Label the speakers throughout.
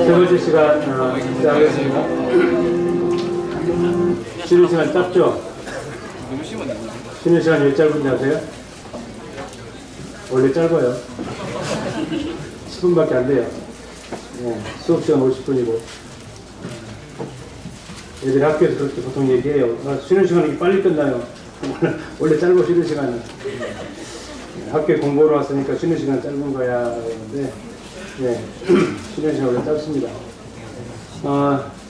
Speaker 1: 세 번째 시간 시작하겠습니다. 쉬는 시간 짧죠? 쉬는 시간 왜 짧은지 아세요? 원래 짧아요. 10분밖에 안 돼요. 수업 시간 50분이고. 애들이 학교에서 그렇게 보통 얘기해요. 쉬는 시간이 빨리 끝나요. 원래 짧아, 쉬는 시간은. 학교에 공부하러 왔으니까 쉬는 시간 짧은 거야. 그러는데, 쉬는 시간 원래 짧습니다.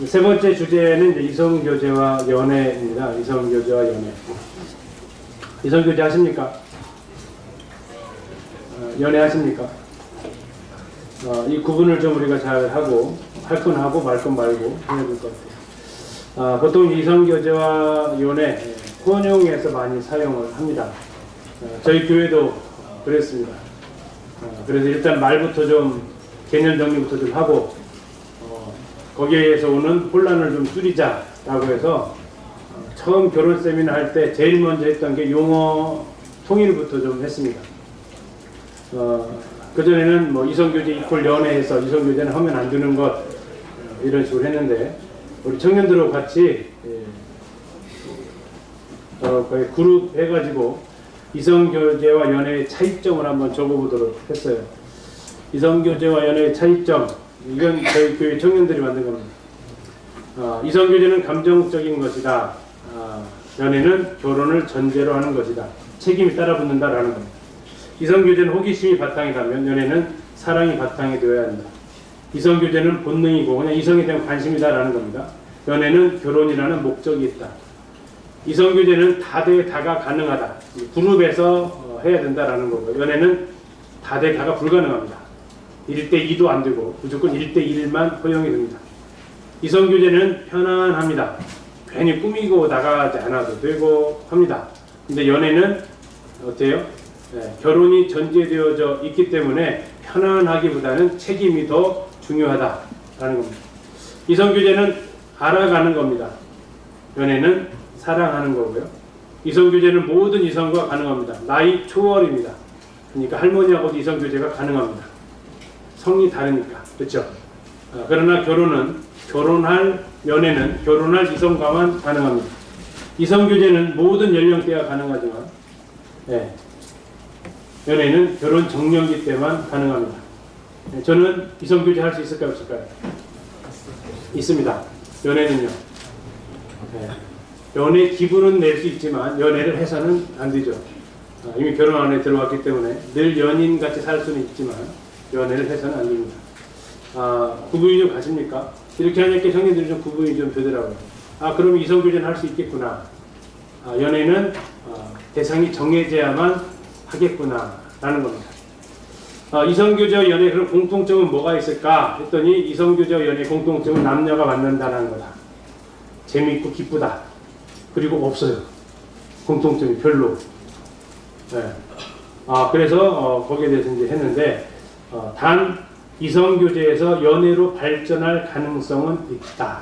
Speaker 1: 세 번째 주제는 이제 이성교제와 연애입니다. 이성교제와 연애. 이성교제 하십니까? 연애 하십니까? 이 구분을 좀 우리가 잘 하고, 할 건 하고 말 건 말고 해야 될 것 같아요. 보통 이성교제와 연애, 혼용에서 많이 사용을 합니다. 저희 교회도 그랬습니다. 그래서 일단 말부터 좀, 개념 정리부터 좀 하고, 거기에서 오는 혼란을 좀 줄이자라고 해서, 처음 결혼 세미나 할 때 제일 먼저 했던 게 용어 통일부터 좀 했습니다. 그전에는 뭐 이성교제 이퀄 연애해서 이성교제는 하면 안 되는 것, 이런 식으로 했는데, 우리 청년들하고 같이 거의 그룹 해가지고 이성교제와 연애의 차이점을 한번 적어보도록 했어요. 이성교제와 연애의 차이점, 이건 저희 교회 청년들이 만든 겁니다. 이성교제는 감정적인 것이다. 연애는 결혼을 전제로 하는 것이다. 책임이 따라붙는다라는 겁니다. 이성교제는 호기심이 바탕이라면 연애는 사랑이 바탕이 되어야 한다. 이성교제는 본능이고 그냥 이성에 대한 관심이다라는 겁니다. 연애는 결혼이라는 목적이 있다. 이성교제는 다대 다가 가능하다. 그룹에서 해야 된다라는 거고, 연애는 다대 다가 불가능합니다. 1대2도 안 되고 무조건 1대1만 허용이 됩니다. 이성교제는 편안합니다. 괜히 꾸미고 나가지 않아도 되고 합니다. 근데 연애는 어때요? 결혼이 전제되어져 있기 때문에 편안하기보다는 책임이 더 중요하다라는 겁니다. 이성교제는 알아가는 겁니다. 연애는 사랑하는 거고요. 이성교제는 모든 이성과 가능합니다. 나이 초월입니다. 그러니까 할머니하고도 이성교제가 가능합니다. 성이 다르니까. 그렇죠? 그러나 연애는 결혼할 이성과만 가능합니다. 이성교제는 모든 연령대가 가능하지만 연애는 결혼 정년기 때만 가능합니다. 저는 이성교제 할 수 있을까요, 없을까요? 있습니다. 연애는요. 연애 기분은 낼 수 있지만 연애를 해서는 안 되죠. 이미 결혼 안에 들어왔기 때문에 늘 연인같이 살 수는 있지만 연애를 해서는 안 됩니다. 구분이 좀 가십니까? 이렇게 하니까 형님들이 좀 구분이 좀 되더라고요. 그럼 이성교제는 할 수 있겠구나. 연애는 대상이 정해져야만 하겠구나 라는 겁니다. 이성교제와 연애 그런 공통점은 뭐가 있을까 했더니 이성교제와 연애 공통점은 남녀가 만난다는 거다. 재미있고 기쁘다. 그리고 없어요. 공통점이 별로. 그래서 거기에 대해서 이제 했는데 단 이성교제에서 연애로 발전할 가능성은 있다.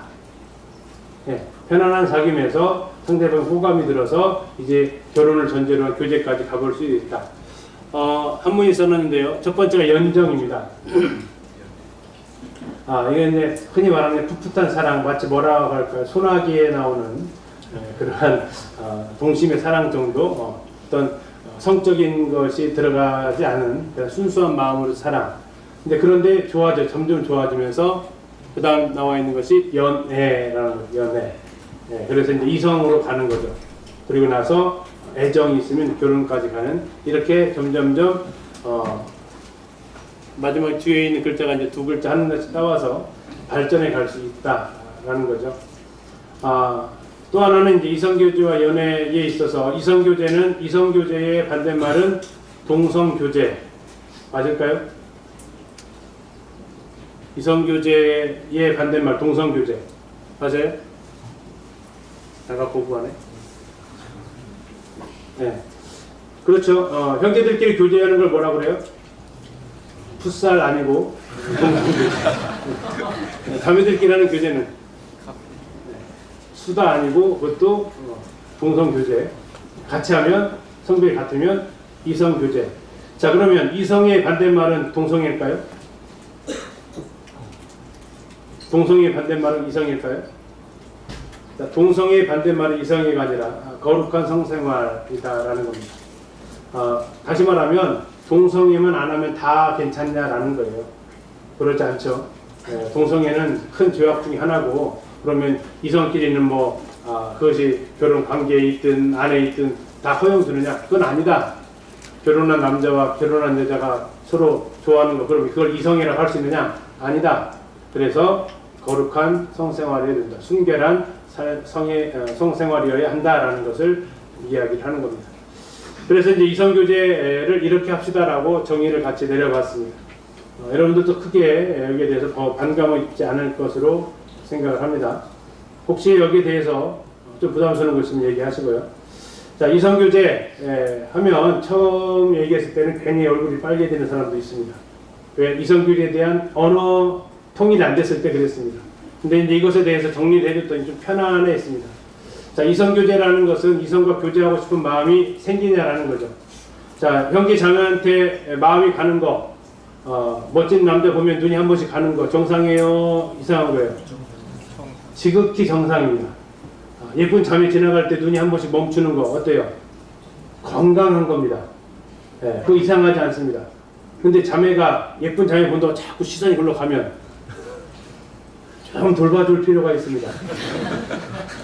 Speaker 1: 편안한 사귐에서 상대방 호감이 들어서 이제 결혼을 전제로 한 교제까지 가볼 수 있다. 한문이 써놨는데요. 첫 번째가 연정입니다. 이게 이제 흔히 말하는 풋풋한 사랑, 마치 뭐라고 할까요? 소나기에 나오는 그러한 동심의 사랑 정도, 어떤 성적인 것이 들어가지 않은 그런 순수한 마음으로 사랑. 그런데 점점 좋아지면서 그 다음 나와 있는 것이 연애라는 거죠. 연애. 그래서 이제 이성으로 가는 거죠. 그리고 나서 애정이 있으면 결혼까지 가는, 이렇게 점점점 마지막 뒤에 있는 글자가 이제 두 글자 하나씩 따와서 발전해 갈 수 있다라는 거죠. 또 하나는 이제 이성교제와 연애에 있어서 이성교제의 반대말은 동성교제. 맞을까요? 이성교제의 반대말 동성교제. 맞아요? 내가 고부하네. 그렇죠. 형제들끼리 교제하는 걸 뭐라 그래요? 풋살 아니고 동성교제. 자매들끼리 하는 교제는 수다 아니고 그것도 동성교제. 같이 하면 성별이 같으면 이성교제. 자, 그러면 이성의 반대말은 동성일까요? 동성애의 반대말은 이성일까요? 자, 동성애의 반대말은 이성애가 아니라 거룩한 성생활이다라는 겁니다. 다시 말하면 동성애만 안 하면 다 괜찮냐라는 거예요. 그렇지 않죠. 동성애는 큰 죄악 중에 하나고, 그러면 이성끼리는 그것이 결혼 관계에 있든 안에 있든 다 허용되느냐? 그건 아니다. 결혼한 남자와 결혼한 여자가 서로 좋아하는 거, 그럼 그걸 이성애라고 할 수 있느냐? 아니다. 그래서 거룩한 성생활이어야 된다. 순결한 성생활이어야 한다라는 것을 이야기를 하는 겁니다. 그래서 이제 이성교제를 이렇게 합시다라고 정의를 같이 내려봤습니다. 여러분들도 크게 여기에 대해서 반감을 입지 않을 것으로 생각을 합니다. 혹시 여기에 대해서 좀 부담스러운 거 있으면 얘기하시고요. 자, 이성교제 하면 처음 얘기했을 때는 괜히 얼굴이 빨개지는 사람도 있습니다. 왜? 이성교제에 대한 언어 통일이 안 됐을 때 그랬습니다. 근데 이제 이것에 대해서 정리를 해줬더니 좀 편안해했습니다. 자, 이성교제라는 것은 이성과 교제하고 싶은 마음이 생기냐라는 거죠. 자, 형제 자매한테 마음이 가는 거, 멋진 남자 보면 눈이 한 번씩 가는 거 정상이에요? 이상한 거예요? 지극히 정상입니다. 예쁜 자매 지나갈 때 눈이 한 번씩 멈추는 거 어때요? 건강한 겁니다. 그거 이상하지 않습니다. 근데 자매가 예쁜 자매 본다고 자꾸 시선이 글로 가면 좀 돌봐줄 필요가 있습니다.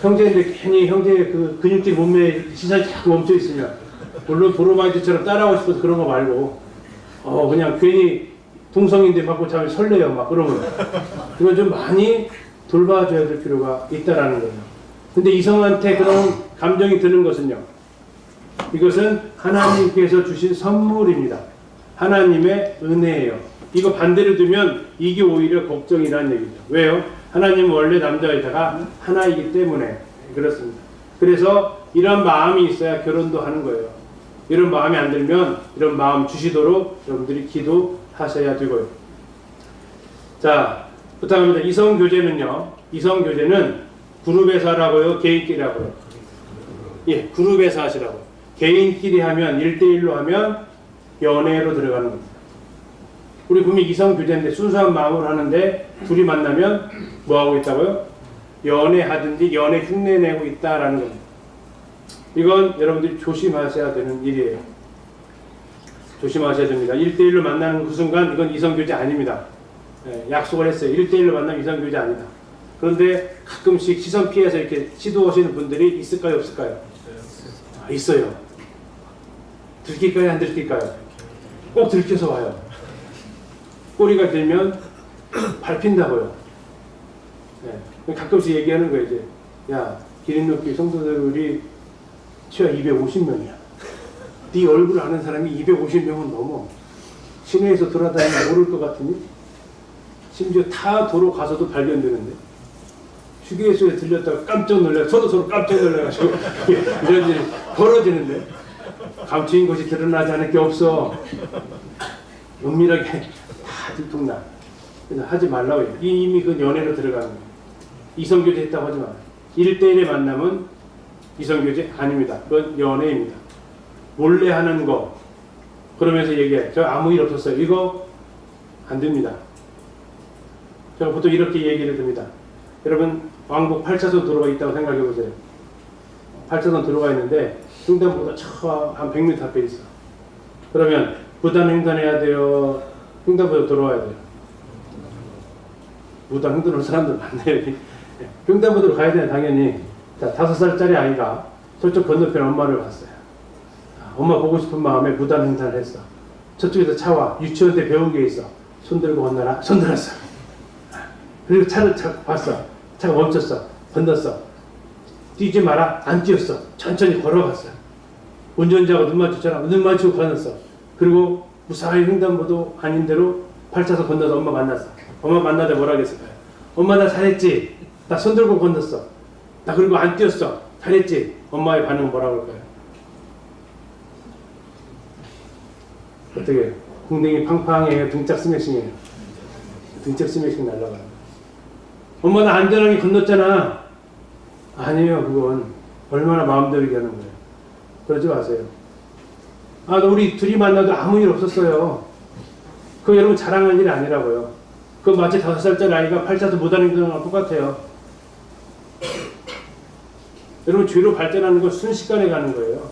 Speaker 1: 형제인데 괜히 형제의 그 근육질 몸매에 시선이 자꾸 멈춰 있으면, 물론 도로마이트처럼 따라하고 싶어서 그런 거 말고 그냥 괜히 동성인데 받고 자면 설레요 막 그러면, 그건 좀 많이 돌봐줘야 될 필요가 있다라는 거예요. 근데 이성한테 그런 감정이 드는 것은요, 이것은 하나님께서 주신 선물입니다. 하나님의 은혜예요. 이거 반대로 두면 이게 오히려 걱정이라는 얘기죠. 왜요? 하나님은 원래 남자 여자가 하나이기 때문에 그렇습니다. 그래서 이런 마음이 있어야 결혼도 하는 거예요. 이런 마음이 안 들면 이런 마음 주시도록 여러분들이 기도하셔야 되고요. 자, 부탁합니다. 이성교제는요, 이성교제는 그룹에서 하라고요? 개인끼리 하고요? 예, 그룹에서 하시라고요. 개인끼리 하면 1대1로 하면 연애로 들어가는 겁니다. 우리 분명히 이성교제인데 순수한 마음으로 하는데 둘이 만나면 뭐 하고 있다고요? 연애하든지 연애 흉내내고 있다라는 겁니다. 이건 여러분들이 조심하셔야 되는 일이에요. 조심하셔야 됩니다. 1대1로 만나는 그 순간 이건 이성교제 아닙니다. 약속을 했어요. 1대1로 만나면 이성교제 아니다. 그런데 가끔씩 시선 피해서 이렇게 시도하시는 분들이 있을까요? 없을까요? 있어요. 들킬까요? 안 들킬까요? 꼭 들켜서 와요. 꼬리가 길면 밟힌다고요. 가끔씩 얘기하는 거예요. 이제, 야, 기린노교회 성도들이 최하 250명이야. 네 얼굴 아는 사람이 250명은 넘어. 시내에서 돌아다니면 모를 것 같으니? 심지어 타 도로 가서도 발견되는데, 휴게소에 들렸다가 깜짝 놀라, 서로 깜짝 놀라가지고 이런 일이 벌어지는데, 감추인 것이 드러나지 않을 게 없어. 은밀하게 다 들통나. 그래서 하지 말라고 해요. 이미 그 연애로 들어가는 거예요. 이성교제 했다고 하지 마요. 1대1의 만남은 이성교제 아닙니다. 그건 연애입니다. 몰래 하는 거, 그러면서 얘기해. 저 아무 일 없었어요. 이거 안 됩니다. 제가 보통 이렇게 얘기를 드립니다. 여러분, 왕복 8차선 도로가 있다고 생각해 보세요. 8차선 도로가 있는데 횡단보다 한 100m 앞에 있어. 그러면 무단 횡단해야 돼요? 횡단보다 돌아와야 돼요? 무단 횡단하는 사람들 많네요. 횡단보도로 가야 되는 당연히. 자, 5살짜리 아이가 저쪽 건너편 엄마를 봤어요. 엄마 보고 싶은 마음에 무단 횡단을 했어. 저쪽에서 차와. 유치원 때 배운 게 있어. 손 들고 건너라. 손 들었어. 그리고 차를 봤어. 차가 멈췄어. 건넜어. 뛰지 마라. 안 뛰었어. 천천히 걸어갔어. 운전자가 눈 맞췄잖아. 눈 맞추고 건넜어. 그리고 무사히 횡단보도 아닌 대로 8차선 건너서 엄마 만났어. 엄마 만나자 뭐라 그랬을까요? 엄마 나 잘했지? 나 손 들고 건넜어. 나 그리고 안 뛰었어. 잘했지? 엄마의 반응은 뭐라고 할까요? 어떻게? 궁뎅이 팡팡해요? 등짝 스매싱이에요? 등짝 스매싱 날라가요. 엄마 나 안전하게 건넜잖아. 아니에요. 그건 얼마나 마음대로 얘기하는 거예요. 그러지 마세요. 우리 둘이 만나도 아무 일 없었어요. 그거 여러분 자랑할 일이 아니라고요. 그거 그 마치 5살짜리 아이가 팔자도 못하는 거랑 똑같아요. 여러분, 죄로 발전하는 건 순식간에 가는 거예요.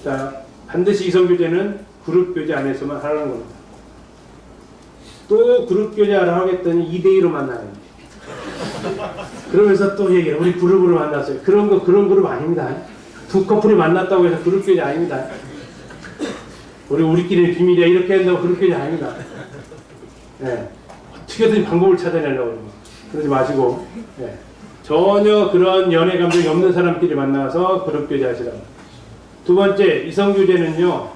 Speaker 1: 자, 반드시 이성교제는 그룹교제 안에서만 하라는 겁니다. 또 그룹교제 하라 하겠더니 2대2로 만나는 거예요. 그러면서 또 얘기해요. 우리 그룹으로 만났어요. 그런 그룹 아닙니다. 두 커플이 만났다고 해서 그룹교제 아닙니다. 우리끼리는 비밀이야. 이렇게 한다고 그룹교제 아닙니다. 네. 어떻게든 방법을 찾아내려고 그러지 마시고, 네. 전혀 그런 연애 감정이 없는 사람끼리 만나서 그룹교제 하시라고. 두 번째, 이성교제는요,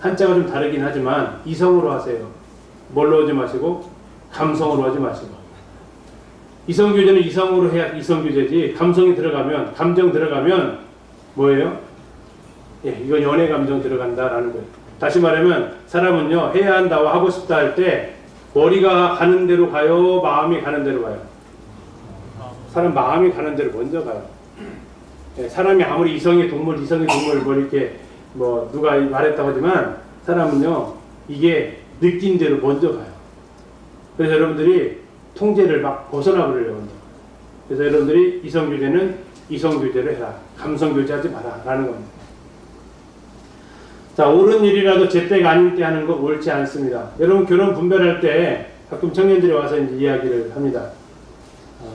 Speaker 1: 한자가 좀 다르긴 하지만 이성으로 하세요. 뭘로 하지 마시고 감성으로 하지 마시고. 이성교제는 이성으로 해야 이성교제지, 감성이 들어가면, 감정 들어가면 뭐예요? 예, 이건 연애 감정 들어간다라는 거예요. 다시 말하면 사람은요, 해야 한다고 하고 싶다 할 때 머리가 가는 대로 가요, 마음이 가는 대로 가요? 사람 마음이 가는 대로 먼저 가요. 예, 사람이 아무리 이성의 동물 뭐 이렇게 뭐 누가 말했다고 하지만 사람은요, 이게 느낀 대로 먼저 가요. 그래서 여러분들이 통제를 막 벗어나 버려요. 그래서 여러분들이 이성교제는 이성교제를 해라, 감성교제하지 마라 라는 겁니다. 자, 옳은 일이라도 제때가 아닐 때 하는 거 옳지 않습니다. 여러분, 결혼 분별할 때 가끔 청년들이 와서 이제 이야기를 합니다.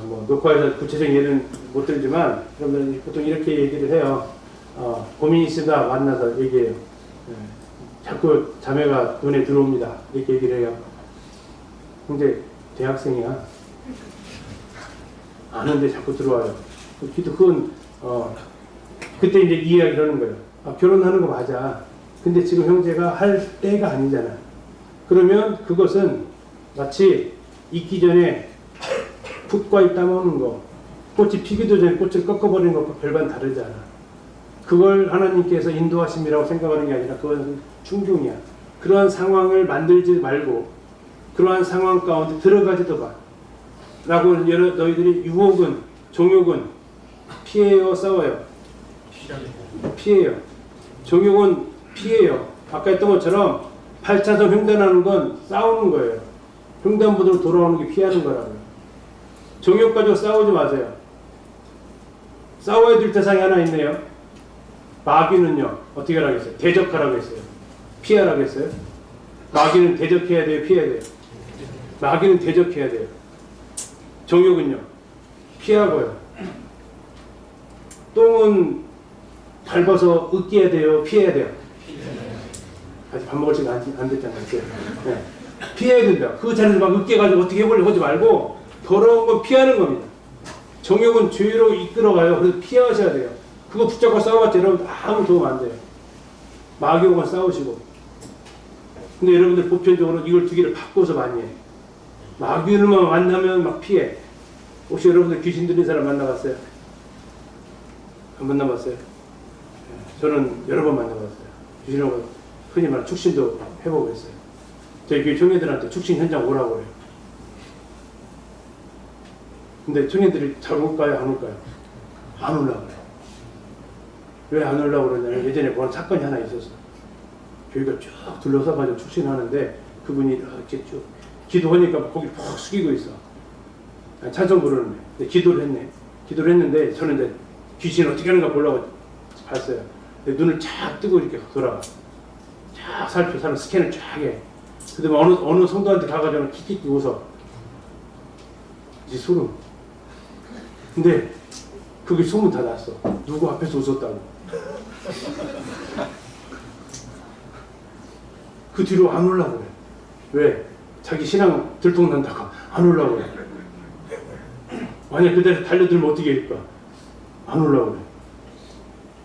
Speaker 1: 뭐 녹화에서 구체적인 예는 못 들지만 여러분들 보통 이렇게 얘기를 해요. 고민 있으다 만나서 얘기해요. 네. 자꾸 자매가 눈에 들어옵니다. 이렇게 얘기를 해요. 근데 대학생이야. 아는데 자꾸 들어와요. 그건 그때 이제 이야기를 하는 거예요. 결혼하는 거 맞아. 근데 지금 형제가 할 때가 아니잖아. 그러면 그것은 마치 익기 전에 풋과일 따먹는 거, 꽃이 피기도 전에 꽃을 꺾어버리는 것과 별반 다르지 않아. 그걸 하나님께서 인도하심이라고 생각하는 게 아니라 그건 충동이야. 그러한 상황을 만들지 말고 그러한 상황 가운데 들어가지도 마. 라고 너희들이 유혹은, 종욕은 피해요, 싸워요? 피해요. 종욕은 피해요. 아까 했던 것처럼 8차선 횡단하는 건 싸우는 거예요. 횡단보도로 돌아오는 게 피하는 거라고요. 종욕 가지고 싸우지 마세요. 싸워야 될 대상이 하나 있네요. 마귀는요, 어떻게 하라고 했어요? 대적하라고 했어요. 피하라고 했어요. 마귀는 대적해야 돼요, 피해야 돼요? 마귀는 대적해야 돼요. 종욕은요, 피하고요. 똥은 밟아서 으깨야 돼요, 피해야 돼요? 아직 밥 먹을 시간 안 됐잖아요. 네. 피해야 된다. 그 자리에서 막 으깨가지고 어떻게 해보려고 하지 말고 더러운 건 피하는 겁니다. 정욕은 죄로 이끌어가요. 그래서 피하셔야 돼요. 그거 붙잡고 싸워봤자 여러분 아무 도움 안 돼요. 마귀하고만 싸우시고. 근데 여러분들 보편적으로 이걸 두 개를 바꿔서 많이 해요. 마귀를만 만나면 막 피해. 혹시 여러분들 귀신 들린 사람 만나봤어요? 안 만나봤어요? 저는 여러 번 만나봤어요. 귀신하고 흔히 말하는 축신도 해보고 했어요. 저희 교회 청년들한테 축신 현장 오라고 해요. 근데 청년들이 잘 올까요? 안 올까요? 안 올라고 그래요. 왜 안 올라고 그러냐면 예전에 뭐 사건이 하나 있었어. 교회가 쭉 둘러서가지고 축신하는데 그분이 이렇게 쭉 기도하니까 거기 푹 숙이고 있어. 찬송 부르는 데 기도를 했네. 기도를 했는데 저는 이제 귀신 어떻게 하는가 보려고 봤어요. 근데 눈을 쫙 뜨고 이렇게 돌아가. 쫙 살펴, 사람 스캔을 쫙 해. 그 다음에 어느 성도한테 가가지고 킥킥 웃어. 이제 소름. 근데 그게 소문 다 났어. 누구 앞에서 웃었다고. 그 뒤로 안 올라고 그래. 왜? 자기 신앙 들통난다고 안 올라고 그래. 만약 그대로 달려들면 어떻게 할까? 안 올라고 그래.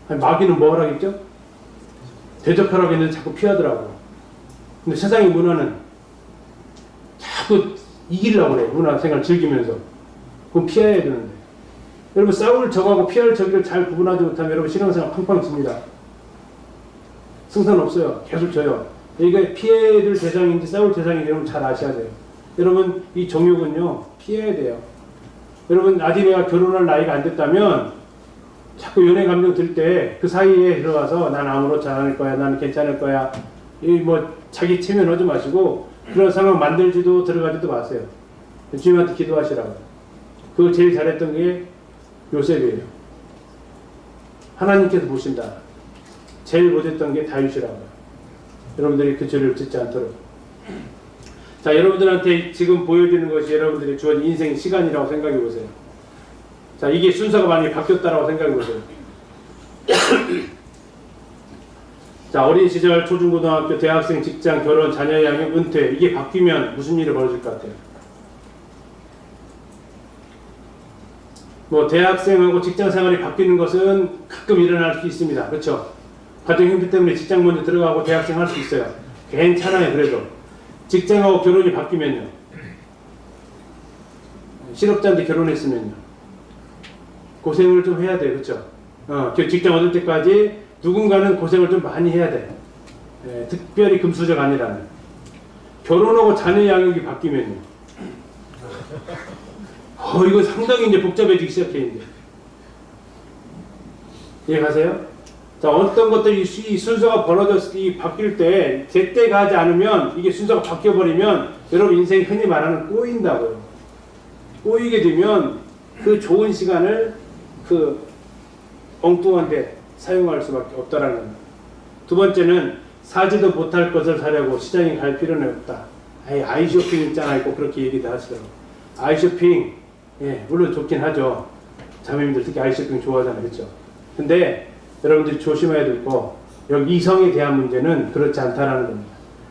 Speaker 1: 아니, 마귀는 뭐 하라겠죠? 대적하라고 했는데 자꾸 피하더라고. 근데 세상의 문화는 자꾸 이기려고 그래. 문화생활 즐기면서. 그건 피해야 되는데. 여러분, 싸울 적하고 피할 적을 잘 구분하지 못하면 여러분 신앙생활 팡팡 칩니다. 승산 없어요. 계속 져요. 이게 피해야 될 대상인지 싸울 대상인지 여러분 잘 아셔야 돼요. 여러분, 이 정욕은요, 피해야 돼요. 여러분, 아직 내가 결혼할 나이가 안 됐다면 자꾸 연애 감정 들 때 그 사이에 들어가서 난 아무렇지 않을 거야, 나는 괜찮을 거야, 이 뭐 자기 체면하지 마시고 그런 상황 만들지도 들어가지도 마세요. 주님한테 기도하시라고. 그걸 제일 잘했던 게 요셉이에요. 하나님께서 보신다. 제일 못했던 게 다윗이라고. 여러분들이 그 죄를 짓지 않도록. 자, 여러분들한테 지금 보여드리는 것이 여러분들이 주어진 인생 시간이라고 생각해 보세요. 자, 이게 순서가 많이 바뀌었다라고 생각해 보세요. 자, 어린 시절, 초중고등학교, 대학생, 직장, 결혼, 자녀 양육, 은퇴, 이게 바뀌면 무슨 일이 벌어질 것 같아요? 뭐 대학생하고 직장 생활이 바뀌는 것은 가끔 일어날 수 있습니다. 그렇죠? 가정 형편 때문에 직장 먼저 들어가고 대학생 할 수 있어요. 괜찮아요. 그래도 직장하고 결혼이 바뀌면요, 실업자인데 결혼했으면요, 고생을 좀 해야 돼요. 그렇죠? 직장 얻을 때까지 누군가는 고생을 좀 많이 해야 돼. 특별히 금수저가 아니라면. 결혼하고 자녀 양육이 바뀌면요, 이거 상당히 이제 복잡해지기 시작해, 이제. 이해가세요? 자, 어떤 것들이 이 순서가 바뀔 때, 제때 가지 않으면, 이게 순서가 바뀌어버리면, 여러분 인생이 흔히 말하는 꼬인다고요. 꼬이게 되면, 그 좋은 시간을, 엉뚱한 데 사용할 수밖에 없다라는 겁니다. 두 번째는, 사지도 못할 것을 사려고 시장에 갈 필요는 없다. 아이쇼핑 있잖아요. 꼭 그렇게 얘기도 하시더라고요. 아이쇼핑, 물론 좋긴 하죠. 자매님들 특히 아이쇼핑 좋아하잖아요. 그렇죠? 근데 여러분들이 조심해야 될 거, 여기 이성에 대한 문제는 그렇지 않다라는 겁니다.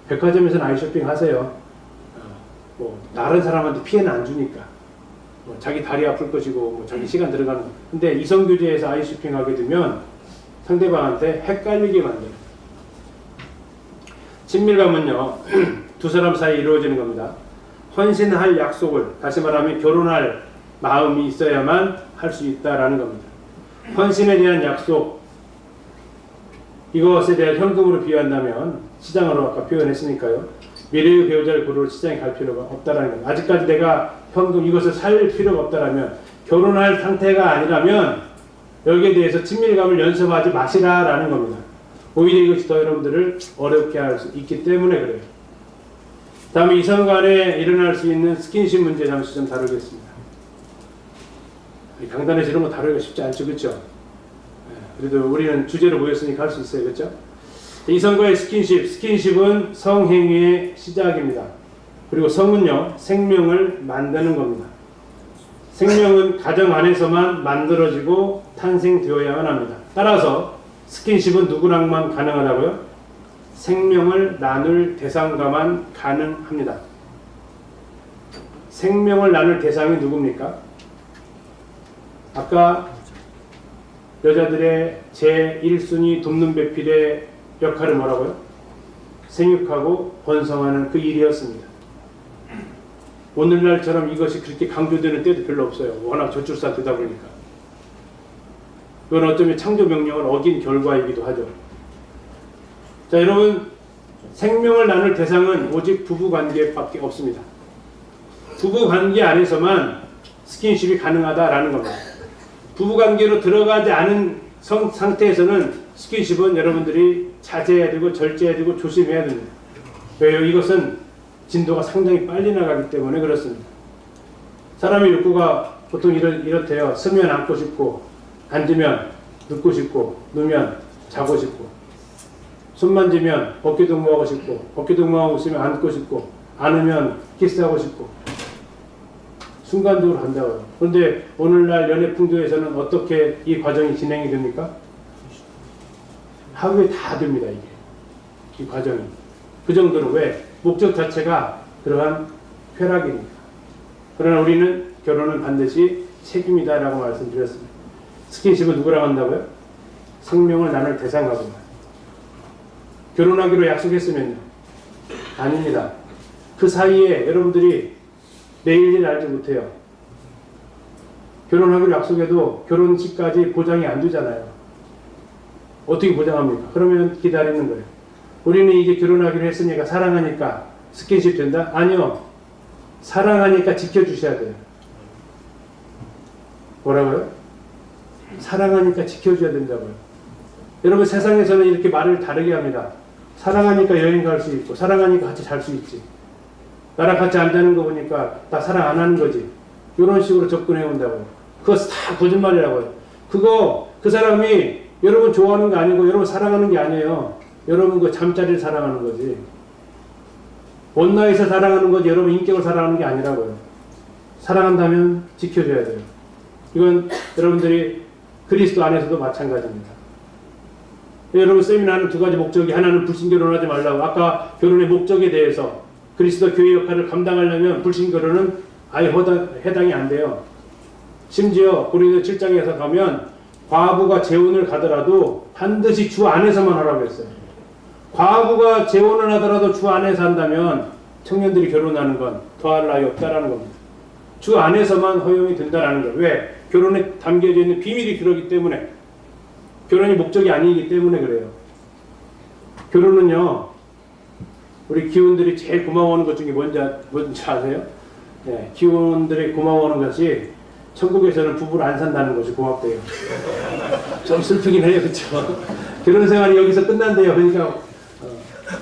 Speaker 1: 백화점에서는 아이쇼핑 하세요. 다른 사람한테 피해는 안 주니까. 자기 다리 아플 것이고, 자기 시간 들어가는 거. 근데 이성교제에서 아이쇼핑 하게 되면 상대방한테 헷갈리게 만들어요. 친밀감은요, 두 사람 사이에 이루어지는 겁니다. 헌신할 약속을, 다시 말하면 결혼할 마음이 있어야만 할 수 있다라는 겁니다. 헌신에 대한 약속, 이것에 대한 현금으로 비유한다면, 시장으로 아까 표현했으니까요, 미래의 배우자를 고르러 시장에 갈 필요가 없다라는 겁니다. 아직까지 내가 현금 이것을 살 필요가 없다라면, 결혼할 상태가 아니라면 여기에 대해서 친밀감을 연습하지 마시라라는 겁니다. 오히려 이것이 더 여러분들을 어렵게 할 수 있기 때문에 그래요. 다음에 이성 간에 일어날 수 있는 스킨십 문제 잠시 좀 다루겠습니다. 강단에서 이런 거 다루기가 쉽지 않죠. 그렇죠? 그래도 우리는 주제로 모였으니까 할 수 있어요. 그렇죠? 이성과의 스킨십은 성행위의 시작입니다. 그리고 성은요, 생명을 만드는 겁니다. 생명은 가정 안에서만 만들어지고 탄생되어야만 합니다. 따라서 스킨십은 누구랑만 가능하다고요? 생명을 나눌 대상과만 가능합니다. 생명을 나눌 대상이 누굽니까? 아까 여자들의 제1순위 돕는 배필의 역할은 뭐라고요? 생육하고 번성하는 그 일이었습니다. 오늘날처럼 이것이 그렇게 강조되는 때도 별로 없어요. 워낙 저출산 되다 보니까. 이건 어쩌면 창조 명령을 어긴 결과이기도 하죠. 자, 여러분, 생명을 나눌 대상은 오직 부부관계밖에 없습니다. 부부관계 안에서만 스킨십이 가능하다라는 겁니다. 부부관계로 들어가지 않은 상태에서는 스킨십은 여러분들이 자제해야 되고 절제해야 되고 조심해야 됩니다. 왜요? 이것은 진도가 상당히 빨리 나가기 때문에 그렇습니다. 사람의 욕구가 보통 이렇대요. 서면 앉고 싶고, 앉으면 눕고 싶고, 누면 자고 싶고, 손 만지면 어깨동무하고 싶고, 어깨동무하고 있으면 앉고 싶고, 안으면 키스하고 싶고, 순간적으로 한다고요. 그런데 오늘날 연애 풍조에서는 어떻게 이 과정이 진행이 됩니까? 하루에 다 됩니다. 이게 이 과정이. 그 정도로. 왜? 목적 자체가 그러한 쾌락이니까. 그러나 우리는 결혼은 반드시 책임이다라고 말씀드렸습니다. 스킨십은 누구랑 한다고요? 생명을 나눌 대상하고만. 결혼하기로 약속했으면요? 아닙니다. 그 사이에 여러분들이 내일을 알지 못해요. 결혼하기로 약속해도 결혼식까지 보장이 안 되잖아요. 어떻게 보장합니까? 그러면 기다리는 거예요. 우리는 이게 결혼하기로 했으니까, 사랑하니까 스킨십 된다? 아니요. 사랑하니까 지켜주셔야 돼요. 뭐라고요? 사랑하니까 지켜줘야 된다고요. 여러분, 세상에서는 이렇게 말을 다르게 합니다. 사랑하니까 여행 갈 수 있고, 사랑하니까 같이 잘 수 있지. 나랑 같이 안 자는 거 보니까 나 사랑 안 하는 거지. 이런 식으로 접근해 온다고요. 그거 다 거짓말이라고요. 그 사람이 여러분 좋아하는 거 아니고 여러분 사랑하는 게 아니에요. 여러분 그 잠자리를 사랑하는 거지. 온나잇을 사랑하는 거지 여러분 인격을 사랑하는 게 아니라고요. 사랑한다면 지켜줘야 돼요. 이건 여러분들이 그리스도 안에서도 마찬가지입니다. 여러분 세미나는 두 가지 목적이, 하나는 불신결혼하지 말라고. 아까 결혼의 목적에 대해서 그리스도 교회 역할을 감당하려면 불신결혼은 아예 해당이 안 돼요. 심지어 고린도 7장에서 가면 과부가 재혼을 가더라도 반드시 주 안에서만 하라고 했어요. 과부가 재혼을 하더라도 주 안에서 한다면 청년들이 결혼하는 건 더할 나위 없다라는 겁니다. 주 안에서만 허용이 된다라는 거예요. 왜? 결혼에 담겨져 있는 비밀이 그러기 때문에. 결혼이 목적이 아니기 때문에 그래요. 결혼은요, 우리 기혼들이 제일 고마워하는 것 중에 뭔지 아세요? 네, 기혼들이 고마워하는 것이 천국에서는 부부를 안 산다는 것이 고맙대요. 좀 슬프긴 해요, 그렇죠? 결혼 생활이 여기서 끝난대요. 그러니까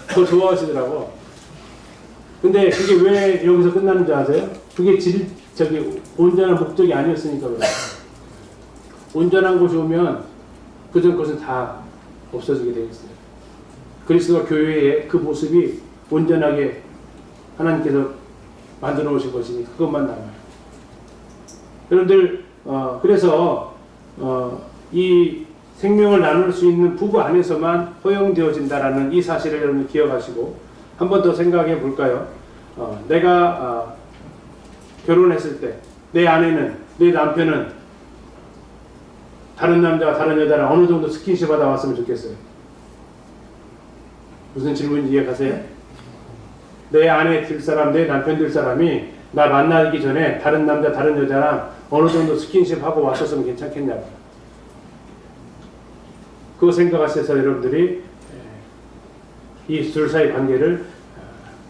Speaker 1: 더 좋아하시더라고. 근데 그게 왜 여기서 끝나는 줄 아세요? 그게 온전한 목적이 아니었으니까 그래요. 온전한 곳이 오면 그전 것은 다 없어지게 되어 있어요. 그리스도가 교회의 그 모습이 온전하게 하나님께서 만들어 놓으신 것이니 그것만 남아요. 여러분들 그래서 이 생명을 나눌 수 있는 부부 안에서만 허용되어진다라는 이 사실을 여러분 기억하시고 한 번 더 생각해 볼까요? 내가 결혼했을 때 내 아내는, 내 남편은 다른 남자와 다른 여자랑 어느 정도 스킨십 하다 왔으면 좋겠어요. 무슨 질문인지 이해가세요? 내 아내 될 사람, 내 남편 될 사람이 나 만나기 전에 다른 남자, 다른 여자랑 어느 정도 스킨십 하고 왔었으면 괜찮겠냐고. 그거 생각하셔서 여러분들이 이 둘 사이 관계를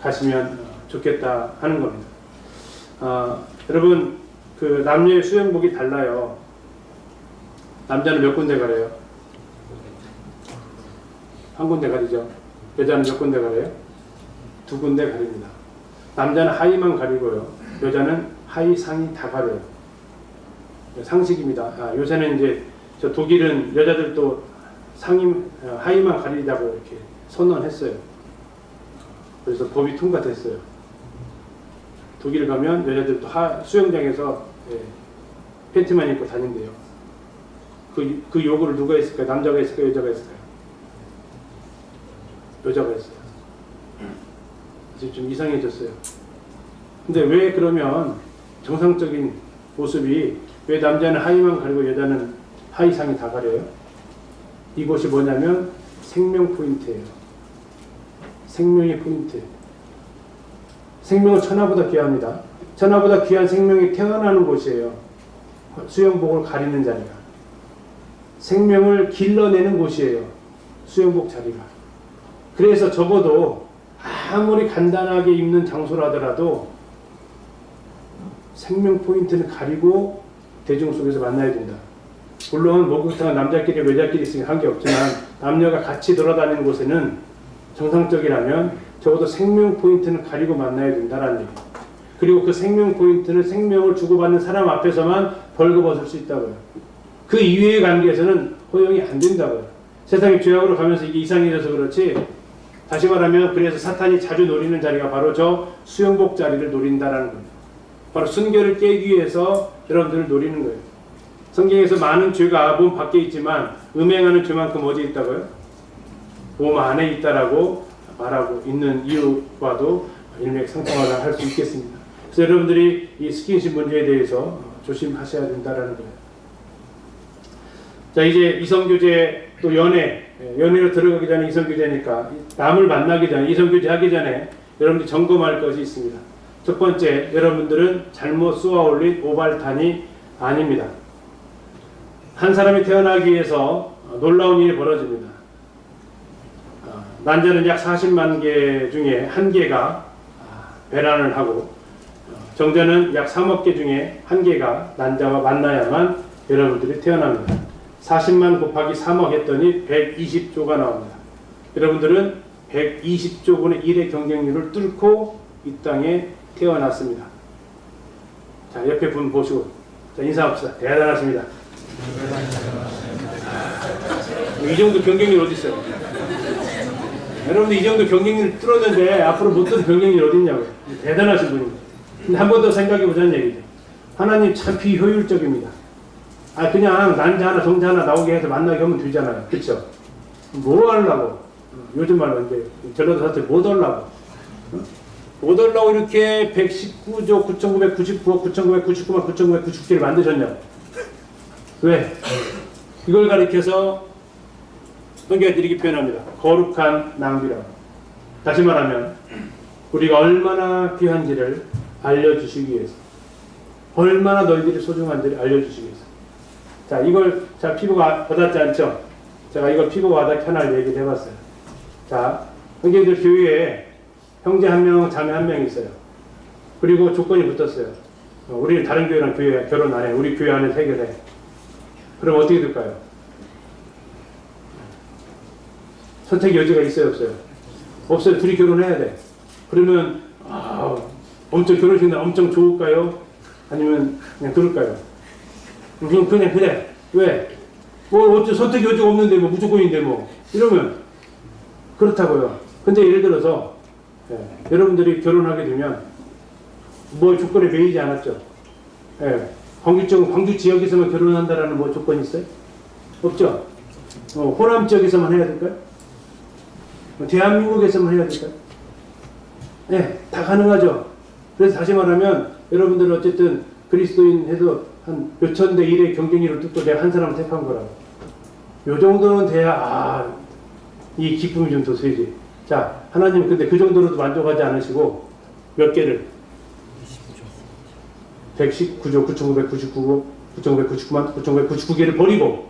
Speaker 1: 가시면 좋겠다 하는 겁니다. 여러분, 그 남녀의 수영복이 달라요. 남자는 몇 군데 가려요? 한 군데 가리죠. 여자는 몇 군데 가려요? 두 군데 가립니다. 남자는 하의만 가리고요. 여자는 하의, 상의 다 가려요. 상식입니다. 요새는 이제 저 독일은 여자들도 하의만 가리자고 이렇게 선언했어요. 그래서 법이 통과됐어요. 독일 가면 여자들도 수영장에서 팬티만 입고 다닌대요. 그 요구를 누가 했을까요? 남자가 했을까요? 여자가 했을까요? 여자가 했어요. 이제 좀 이상해졌어요. 근데 왜 그러면 정상적인 모습이 왜 남자는 하의만 가리고 여자는 하의 상의 다 가려요? 이것이 뭐냐면 생명 포인트예요. 생명의 포인트. 생명은 천하보다 귀합니다. 천하보다 귀한 생명이 태어나는 곳이에요. 수영복을 가리는 자리가. 생명을 길러내는 곳이에요. 수영복 자리가. 그래서 적어도 아무리 간단하게 입는 장소라더라도 생명 포인트는 가리고 대중 속에서 만나야 된다. 물론 목욕탕은 남자끼리 여자끼리 있으면 관계없지만 남녀가 같이 돌아다니는 곳에는 정상적이라면 적어도 생명 포인트는 가리고 만나야 된다라는 얘기예요. 그리고 그 생명 포인트는 생명을 주고받는 사람 앞에서만 벌거벗을 수 있다고요. 그 이외의 관계에서는 허용이 안 된다고요. 세상의 죄악으로 가면서 이게 이상해져서 그렇지, 다시 말하면 그래서 사탄이 자주 노리는 자리가 바로 저 수영복 자리를 노린다라는 겁니다. 바로 순결을 깨기 위해서 여러분들을 노리는 거예요. 성경에서 많은 죄가 몸 밖에 있지만 음행하는 죄만큼 어디 있다고요? 몸 안에 있다라고 말하고 있는 이유와도 일맥상통하다 할 수 있겠습니다. 그래서 여러분들이 이 스킨십 문제에 대해서 조심하셔야 된다라는 거예요. 자, 이제 이성교제 또 연애로 들어가기 전에 이성교제니까 남을 만나기 전에 이성교제 하기 전에 여러분들이 점검할 것이 있습니다. 첫 번째, 여러분들은 잘못 쏘아 올린 오발탄이 아닙니다. 한 사람이 태어나기 위해서 놀라운 일이 벌어집니다. 난자는 약 40만 개 중에 1개가 배란을 하고 정자는 약 3억 개 중에 1개가 난자와 만나야만 여러분들이 태어납니다. 40만 곱하기 3억 했더니 120조가 나옵니다. 여러분들은 120조 분의 1의 경쟁률을 뚫고 이 땅에 태어났습니다. 자, 옆에 분 보시고 자, 인사합시다. 대단하십니다. 이 정도 경쟁률 어디 있어요? 여러분들 이 정도 경쟁률 뚫었는데 앞으로 못 뚫을 경쟁률 어디 있냐고요. 대단하신 분입니다. 근데 한 번 더 생각해 보자는 얘기죠. 하나님 참 비효율적입니다. 아, 그냥 난자 하나 정자 하나 나오게 해서 만나게 하면 되잖아요. 그렇죠? 뭐 하려고? 요즘 말로 이제 전라도 사투리 못 하려고? 못 하려고 이렇게 119조 9,999억 9,999만 9,999개를 만드셨냐? 왜? 이걸 가리켜서 성경에 이렇게 표현합니다. 거룩한 낭비라고. 다시 말하면 우리가 얼마나 귀한지를 알려주시기 위해서, 얼마나 너희들이 소중한지를 알려주시기 위해서. 자, 이걸 자 피부가 와닿지 않죠? 제가 이걸 피부가 와닿게 하나를 얘기를 해봤어요. 자, 형제들 교회에 형제 한 명, 자매 한 명 있어요. 그리고 조건이 붙었어요. 우리는 다른 교회랑 교회 결혼 안 해. 우리 교회 안에 해결해. 그럼 어떻게 될까요? 선택 여지가 있어요, 없어요? 없어요. 둘이 결혼해야 돼. 그러면 엄청 결혼식 날 엄청 좋을까요? 아니면 그냥 그럴까요? 그냥 그래. 왜? 뭐 어째 선택 여지가 없는데 뭐 무조건인데 뭐 이러면 그렇다고요. 근데 예를 들어서 여러분들이 결혼하게 되면 뭐 조건에 매이지 않았죠. 광주 지역에서만 결혼한다라는 뭐 조건이 있어요? 없죠. 호남 지역에서만 해야 될까요? 대한민국에서만 해야 될까요? 네, 다 가능하죠. 그래서 다시 말하면 여러분들은 어쨌든 그리스도인 해도 한 몇천 대 1의 경쟁률을 뚫고 내가 한 사람을 택한 거라고. 요 정도는 돼야 이 기쁨이 좀 도서이지. 자, 하나님 근데 그 정도로도 만족하지 않으시고 몇 개를 119조 9,999억 9,999만 9,999개를 버리고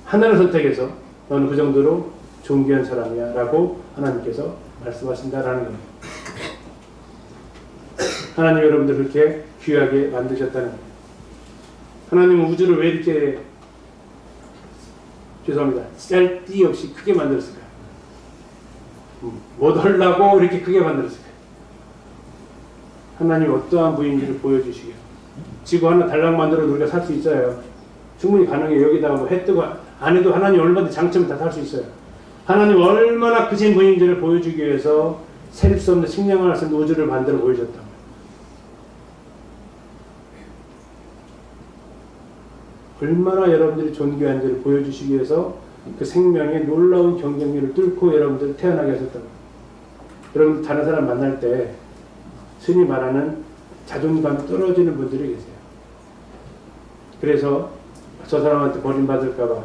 Speaker 1: 하나를 선택해서 너는 그 정도로 존귀한 사람이야 라고 하나님께서 말씀하신다라는 겁니다. 하나님 여러분들 그렇게 귀하게 만드셨다는 겁니다. 하나님은 우주를 왜 이렇게 죄송합니다. 짤데없이 크게 만들었을까요? 못 하려고 이렇게 크게 만들었을까요? 하나님 어떠한 부인지를 보여주시게요. 지구 하나 달랑 만들어도 우리가 살 수 있어요. 충분히 가능해요. 여기다가 뭐 해 뜨고 안 해도 하나님 얼마든지 장점을 다 살 수 있어요. 하나님 얼마나 크신 분인지를 보여주기 위해서 셀 수 없는 식량을 할 수 있는 우주를 만들어 보여줬다. 얼마나 여러분들이 존귀한지를 보여주시기 위해서 그 생명의 놀라운 경쟁률을 뚫고 여러분들을 태어나게 하셨다. 여러분 다른 사람 만날 때 흔히 말하는 자존감이 떨어지는 분들이 계세요. 그래서 저 사람한테 버림받을까봐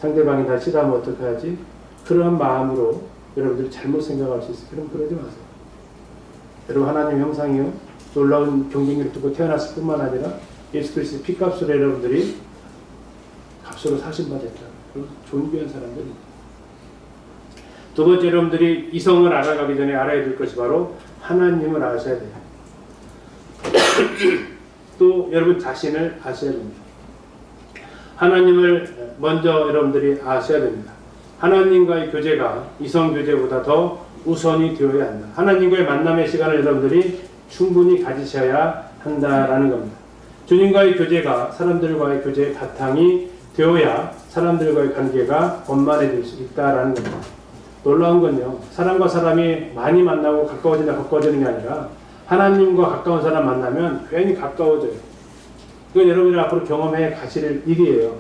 Speaker 1: 상대방이 다 싫어하면 어떡하지? 그러한 마음으로 여러분들이 잘못 생각할 수 있어요. 그럼 그러지 마세요. 여러분 하나님 형상이요 놀라운 경쟁률을 뚫고 태어났을 뿐만 아니라 예수 그리스도의 피값으로 여러분들이 값으로 사신 바 됐다. 존귀한 사람들입니다. 두 번째 여러분들이 이성을 알아가기 전에 알아야 될 것이 바로 하나님을 아셔야 돼요. 또 여러분 자신을 아셔야 됩니다. 하나님을 먼저 여러분들이 아셔야 됩니다. 하나님과의 교제가 이성 교제보다 더 우선이 되어야 한다. 하나님과의 만남의 시간을 여러분들이 충분히 가지셔야 한다라는 겁니다. 주님과의 교제가 사람들과의 교제의 바탕이 되어야 사람들과의 관계가 원만해질 수 있다라는 겁니다. 놀라운 건요. 사람과 사람이 많이 만나고 가까워지는 게 아니라 하나님과 가까운 사람 만나면 괜히 가까워져요. 그건 여러분이 앞으로 경험해 가실 일이에요.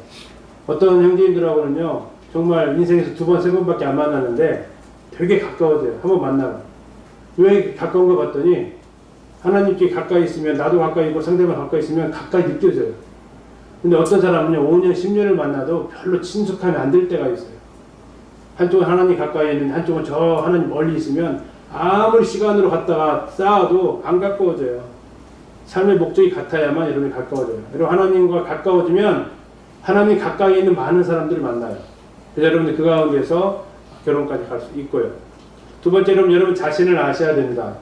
Speaker 1: 어떤 형제님들하고는요. 정말 인생에서 2번, 3번밖에 안 만나는데 되게 가까워져요. 한번 만나면. 왜 가까운 거 봤더니 하나님께 가까이 있으면 나도 가까이 있고 상대방 가까이 있으면 가까이 느껴져요. 근데 어떤 사람은요 5년, 10년을 만나도 별로 친숙함이 안 들 때가 있어요. 한쪽은 하나님 가까이 있는데 한쪽은 저 하나님 멀리 있으면 아무리 시간으로 갔다가 쌓아도 안 가까워져요. 삶의 목적이 같아야만 여러분이 가까워져요. 여러분 하나님과 가까워지면 하나님 가까이 있는 많은 사람들을 만나요. 그래서 여러분들 그 가운데서 결혼까지 갈 수 있고요. 두 번째로 여러분 자신을 아셔야 됩니다.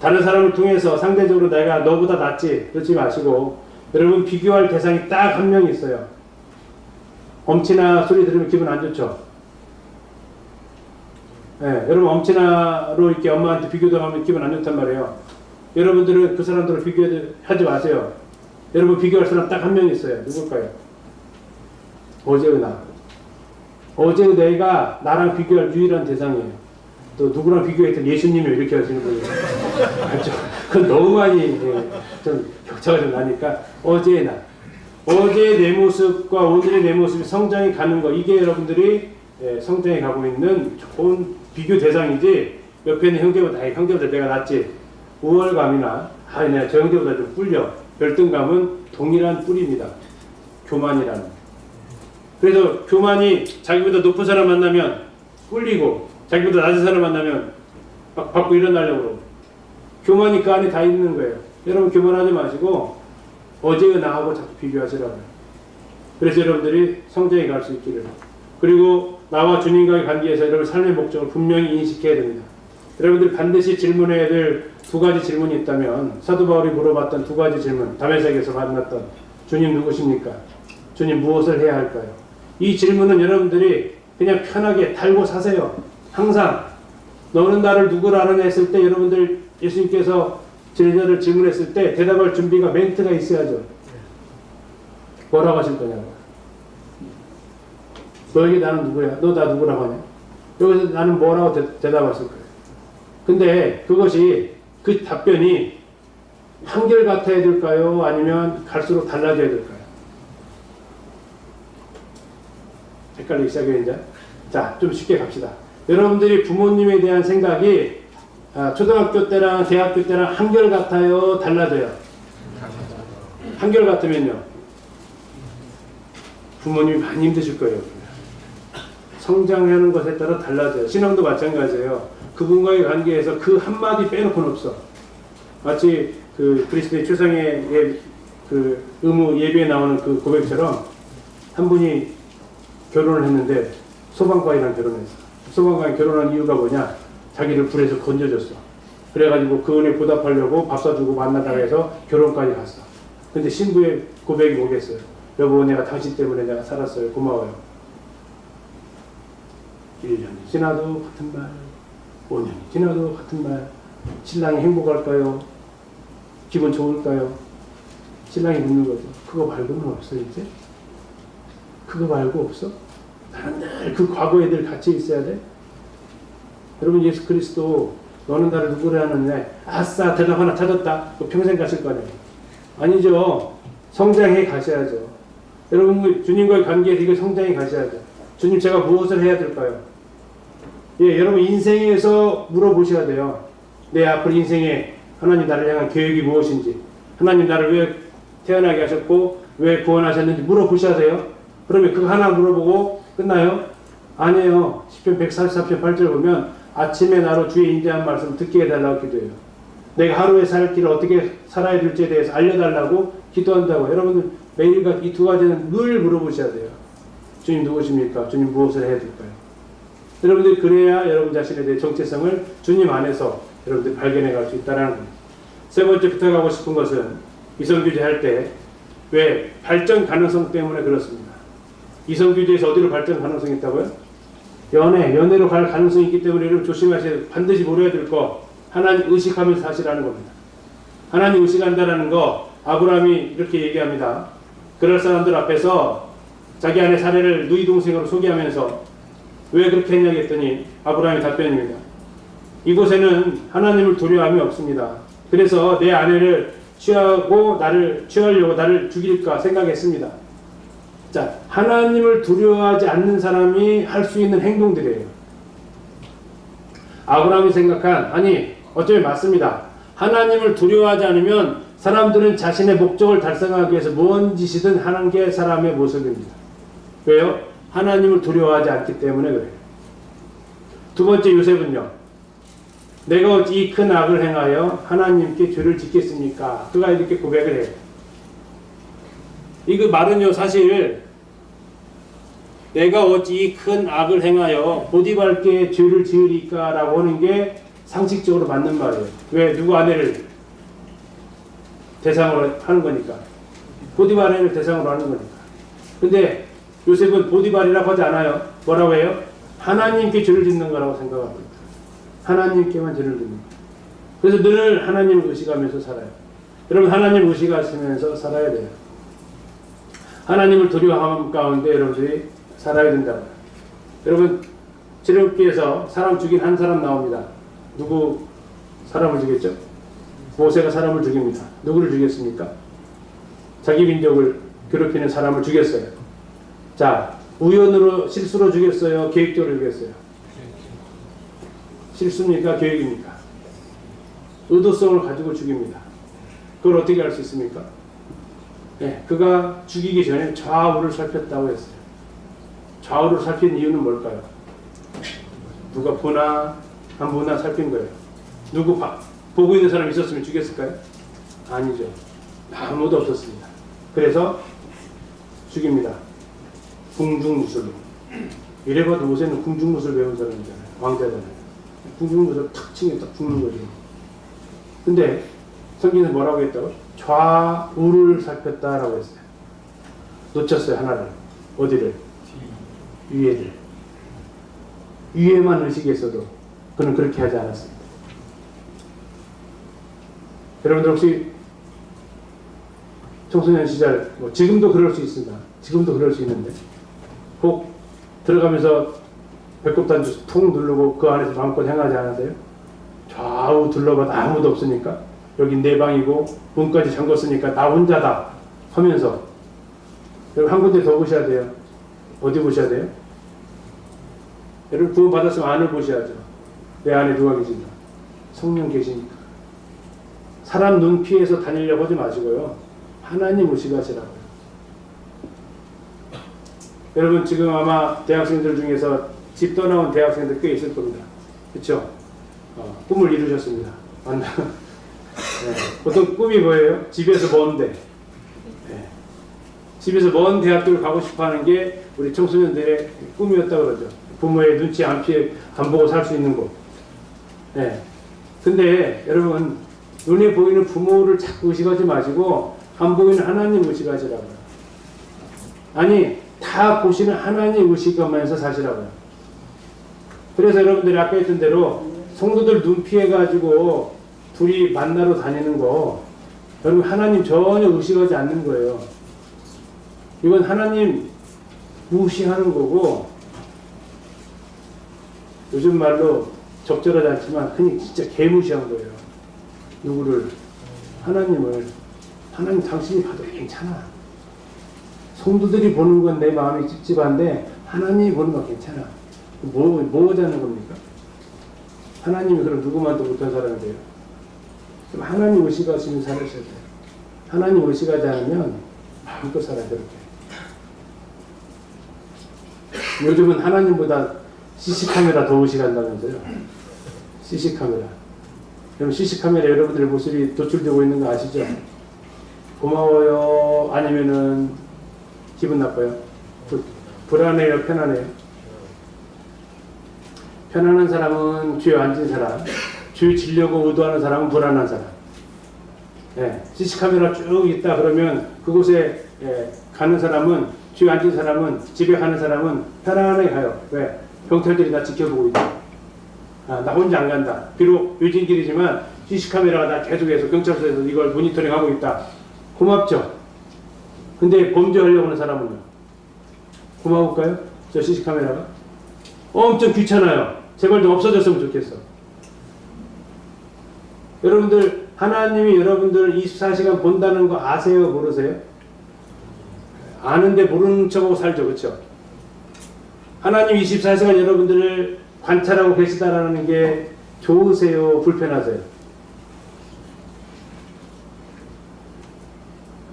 Speaker 1: 다른 사람을 통해서 상대적으로 내가 너보다 낫지 그러지 마시고 여러분 비교할 대상이 딱 한 명 있어요. 엄친아 소리 들으면 기분 안 좋죠? 예, 여러분 엄친아로 이렇게 엄마한테 비교당하면 기분 안 좋단 말이에요. 여러분들은 그 사람들을 비교하지 마세요. 여러분 비교할 사람 딱 한 명 있어요. 누굴까요? 어제의 나. 어제의 내가 나랑 비교할 유일한 대상이에요. 또 누구랑 비교했더니 예수님이 이렇게 하시는 거예요. 그건 너무 많이 좀 격차가 좀 나니까 어제의 나. 어제의 내 모습과 오늘의 내 모습이 성장이 가는 거, 이게 여러분들이 성장해 가고 있는 좋은 비교 대상이지, 옆에 있는 형제보다 내가 낫지, 우월감이나 내가 저 형제보다 좀 꿀려, 열등감은 동일한 뿔입니다. 교만이라는. 그래서 교만이 자기보다 높은 사람 만나면 꿀리고, 자기보다 낮은 사람 만나면 막 받고 일어나려고 그러고, 교만이 그 안에 다 있는 거예요. 여러분 교만하지 마시고 어제의 나하고 자꾸 비교하시라고요. 그래서 여러분들이 성장해 갈 수 있기를. 그리고 나와 주님과의 관계에서 여러분 삶의 목적을 분명히 인식해야 됩니다. 여러분들이 반드시 질문해야 될 두 가지 질문이 있다면, 사도 바울이 물어봤던 두 가지 질문, 다메섹에서 만났던 주님 누구십니까? 주님 무엇을 해야 할까요? 이 질문은 여러분들이 그냥 편하게 달고 사세요. 항상 너는 나를 누구로 아느냐 했을 때, 여러분들 예수님께서 제자를 질문했을 때 대답할 준비가 멘트가 있어야죠. 뭐라고 하실 거냐고. 너에게 나는 누구야? 너 나 누구라고 하냐? 여기서 나는 뭐라고 대답하실 거예요. 근데 그것이, 그 답변이 한결같아야 될까요? 아니면 갈수록 달라져야 될까요? 헷갈리기 시작해요, 이제. 자, 좀 쉽게 갑시다. 여러분들이 부모님에 대한 생각이 초등학교 때랑 대학교 때랑 한결같아요? 달라져요? 한결같으면요, 부모님이 많이 힘드실 거예요. 성장하는 것에 따라 달라져요. 신앙도 마찬가지예요. 그분과의 관계에서 그 한마디 빼놓고는 없어. 마치 그 그리스도의 최상의 그 의무 예배에 나오는 그 고백처럼, 한 분이 결혼을 했는데 소방관이랑 결혼했어. 소방관이 결혼한 이유가 뭐냐? 자기를 불에서 건져줬어. 그래가지고 그 은혜 보답하려고 밥 사주고 만나다가 해서 결혼까지 갔어. 근데 신부의 고백이 뭐겠어요? 여보, 내가 당신 때문에 내가 살았어요. 고마워요. 1년이 지나도 같은 말, 5년이 지나도 같은 말. 신랑이 행복할까요? 기분 좋을까요? 신랑이 묻는 거죠. 그거 말고는 없어, 이제? 그거 말고 없어? 나는 늘 그 과거에 늘 같이 있어야 돼? 여러분, 예수 그리스도 너는 나를 누구로 하느냐? 아싸, 대답 하나 찾았다. 평생 가실 거 아니에요? 아니죠. 성장해 가셔야죠. 여러분, 주님과의 관계에서 이거 성장해 가셔야죠. 주님, 제가 무엇을 해야 될까요? 예, 여러분 인생에서 물어보셔야 돼요. 내 앞으로 인생에 하나님 나를 향한 계획이 무엇인지, 하나님 나를 왜 태어나게 하셨고 왜 구원하셨는지 물어보셔야 돼요. 그러면 그거 하나 물어보고 끝나요? 아니에요. 시편 144편 8절 보면 아침에 나로 주의 인자한 말씀 듣게 해달라고 기도해요. 내가 하루에 살 길을 어떻게 살아야 될지에 대해서 알려달라고 기도한다고. 여러분들 매일같이 이 두 가지는 늘 물어보셔야 돼요. 주님 누구십니까? 주님 무엇을 해야 될까요? 여러분들이 그래야 여러분 자신에 대해 정체성을 주님 안에서 여러분들이 발견해 갈 수 있다는 겁니다. 세 번째 부탁하고 싶은 것은, 이성교제 할 때 왜 발전 가능성 때문에 그렇습니다. 이성교제에서 어디로 발전 가능성이 있다고요? 연애로 갈 가능성이 있기 때문에 여러분 조심하셔야, 반드시 모르야 될 거, 하나님 의식하면서 사시라는 겁니다. 하나님 의식한다라는 거, 아브라함이 이렇게 얘기합니다. 그럴 사람들 앞에서 자기 아내 사례를 누이 동생으로 소개하면서 왜 그렇게 했냐 했더니 아브라함의 답변입니다. 이곳에는 하나님을 두려워함이 없습니다. 그래서 내 아내를 취하려고 나를 죽일까 생각했습니다. 자, 하나님을 두려워하지 않는 사람이 할 수 있는 행동들이에요. 아브라함이 생각한, 어쩌면 맞습니다. 하나님을 두려워하지 않으면 사람들은 자신의 목적을 달성하기 위해서 뭔 짓이든 하는 게 사람의 모습입니다. 왜요? 하나님을 두려워하지 않기 때문에 그래요. 두 번째, 요셉은요, 내가 어찌 이 큰 악을 행하여 하나님께 죄를 짓겠습니까? 그가 이렇게 고백을 해요. 이거 말은요, 사실 내가 어찌 이 큰 악을 행하여 보디발께 죄를 지으리까 라고 하는 게 상식적으로 맞는 말이에요. 왜? 누구 아내를 대상으로 하는 거니까. 보디발 아내를 대상으로 하는 거니까. 근데 요셉은 보디발이라고 하지 않아요. 뭐라고 해요? 하나님께 죄를 짓는 거라고 생각합니다. 하나님께만 죄를 듭니다. 그래서 늘 하나님을 의식하면서 살아요. 여러분 하나님을 의식하시면서 살아야 돼요. 하나님을 두려워함 가운데 여러분들이 살아야 된다고요. 여러분 출애굽기에서 사람 죽인 한 사람 나옵니다. 누구 사람을 죽였죠? 모세가 사람을 죽입니다. 누구를 죽였습니까? 자기 민족을 괴롭히는 사람을 죽였어요. 자, 우연으로 실수로 죽였어요? 계획적으로 죽였어요? 실수입니까? 계획입니까? 의도성을 가지고 죽입니다. 그걸 어떻게 알 수 있습니까? 네, 그가 죽이기 전에 좌우를 살폈다고 했어요. 좌우를 살핀 이유는 뭘까요? 누가 보나 안 보나 살핀 거예요. 누구 보고 있는 사람이 있었으면 죽였을까요? 아니죠. 아무도 없었습니다. 그래서 죽입니다. 궁중무술로. 이래봐도 모세는 궁중무술 배운 사람이잖아요. 왕자잖아요. 궁중무술 탁 치면 딱 죽는 거죠. 근데 성경에서 뭐라고 했다고? 좌우를 살폈다라고 했어요. 놓쳤어요. 하나를. 어디를? 위에를. 위에만 의식했어도 그는 그렇게 하지 않았습니다. 여러분들 혹시 청소년 시절, 지금도 그럴 수 있습니다. 지금도 그럴 수 있는데 꼭 들어가면서 배꼽 단추 툭 누르고 그 안에서 마음껏 행하지 않으세요? 좌우 둘러봐도 아무도 없으니까 여기 내 방이고 문까지 잠궜으니까 나 혼자다 하면서 여러분 한 군데 더 보셔야 돼요. 어디 보셔야 돼요? 여러분 구원 받았으면 안을 보셔야죠. 내 안에 누가 계신가? 성령 계시니까. 사람 눈 피해서 다니려고 하지 마시고요. 하나님 의식하시라고요. 여러분 지금 아마 대학생들 중에서 집 떠나온 대학생들 꽤 있을 겁니다. 그렇죠? 꿈을 이루셨습니다. 맞나? 네. 보통 꿈이 뭐예요? 집에서 먼데. 네. 집에서 먼 대학교를 가고 싶어하는 게 우리 청소년들의 꿈이었다 그러죠. 부모의 눈치 안 보고 살 수 있는 곳. 네. 근데 여러분 눈에 보이는 부모를 자꾸 의식하지 마시고 안 보이는 하나님 의식하시라고요. 아니 다 보시는 하나님 의식하면서 사시라고요. 그래서 여러분들이 아까 했던 대로 성도들 눈 피해가지고 둘이 만나러 다니는 거 여러분 하나님 전혀 의식하지 않는 거예요. 이건 하나님 무시하는 거고 요즘 말로 적절하지 않지만 그냥 진짜 개무시한 거예요. 누구를? 하나님을. 하나님 당신이 봐도 괜찮아. 성도들이 보는 건 내 마음이 찝찝한데 하나님이 보는 건 괜찮아. 뭐 하자는 겁니까? 하나님이 그럼 누구만도 못한 사람이 돼요? 그럼 하나님 의식하시면 살으셔야 돼요. 하나님 의식하지 않으면 마음껏 살아야 돼요. 요즘은 하나님보다 CC카메라 더 의식한다면서요. CC카메라. 그럼 CC카메라 여러분들의 모습이 노출되고 있는 거 아시죠? 고마워요? 아니면은 기분 나빠요? 불안해요? 편안해요? 편안한 사람은 주에 앉은 사람, 주에 지려고 의도하는 사람은 불안한 사람. 네, CC카메라 쭉 있다 그러면 그곳에 가는 사람은, 주에 앉은 사람은, 집에 가는 사람은 편안하게 가요. 왜? 경찰들이 나 지켜보고 있다. 나 혼자 안 간다. 비록 요진길이지만 CC카메라가 나 계속해서 경찰서에서 이걸 모니터링 하고 있다. 고맙죠? 근데 범죄하려고 하는 사람은요? 고마울까요? 저 CC카메라가? 엄청 귀찮아요. 제발 좀 없어졌으면 좋겠어. 여러분들 하나님이 여러분들 24시간 본다는 거 아세요? 모르세요? 아는데 모르는 척하고 살죠. 그렇죠? 하나님 24시간 여러분들을 관찰하고 계시다라는 게 좋으세요? 불편하세요?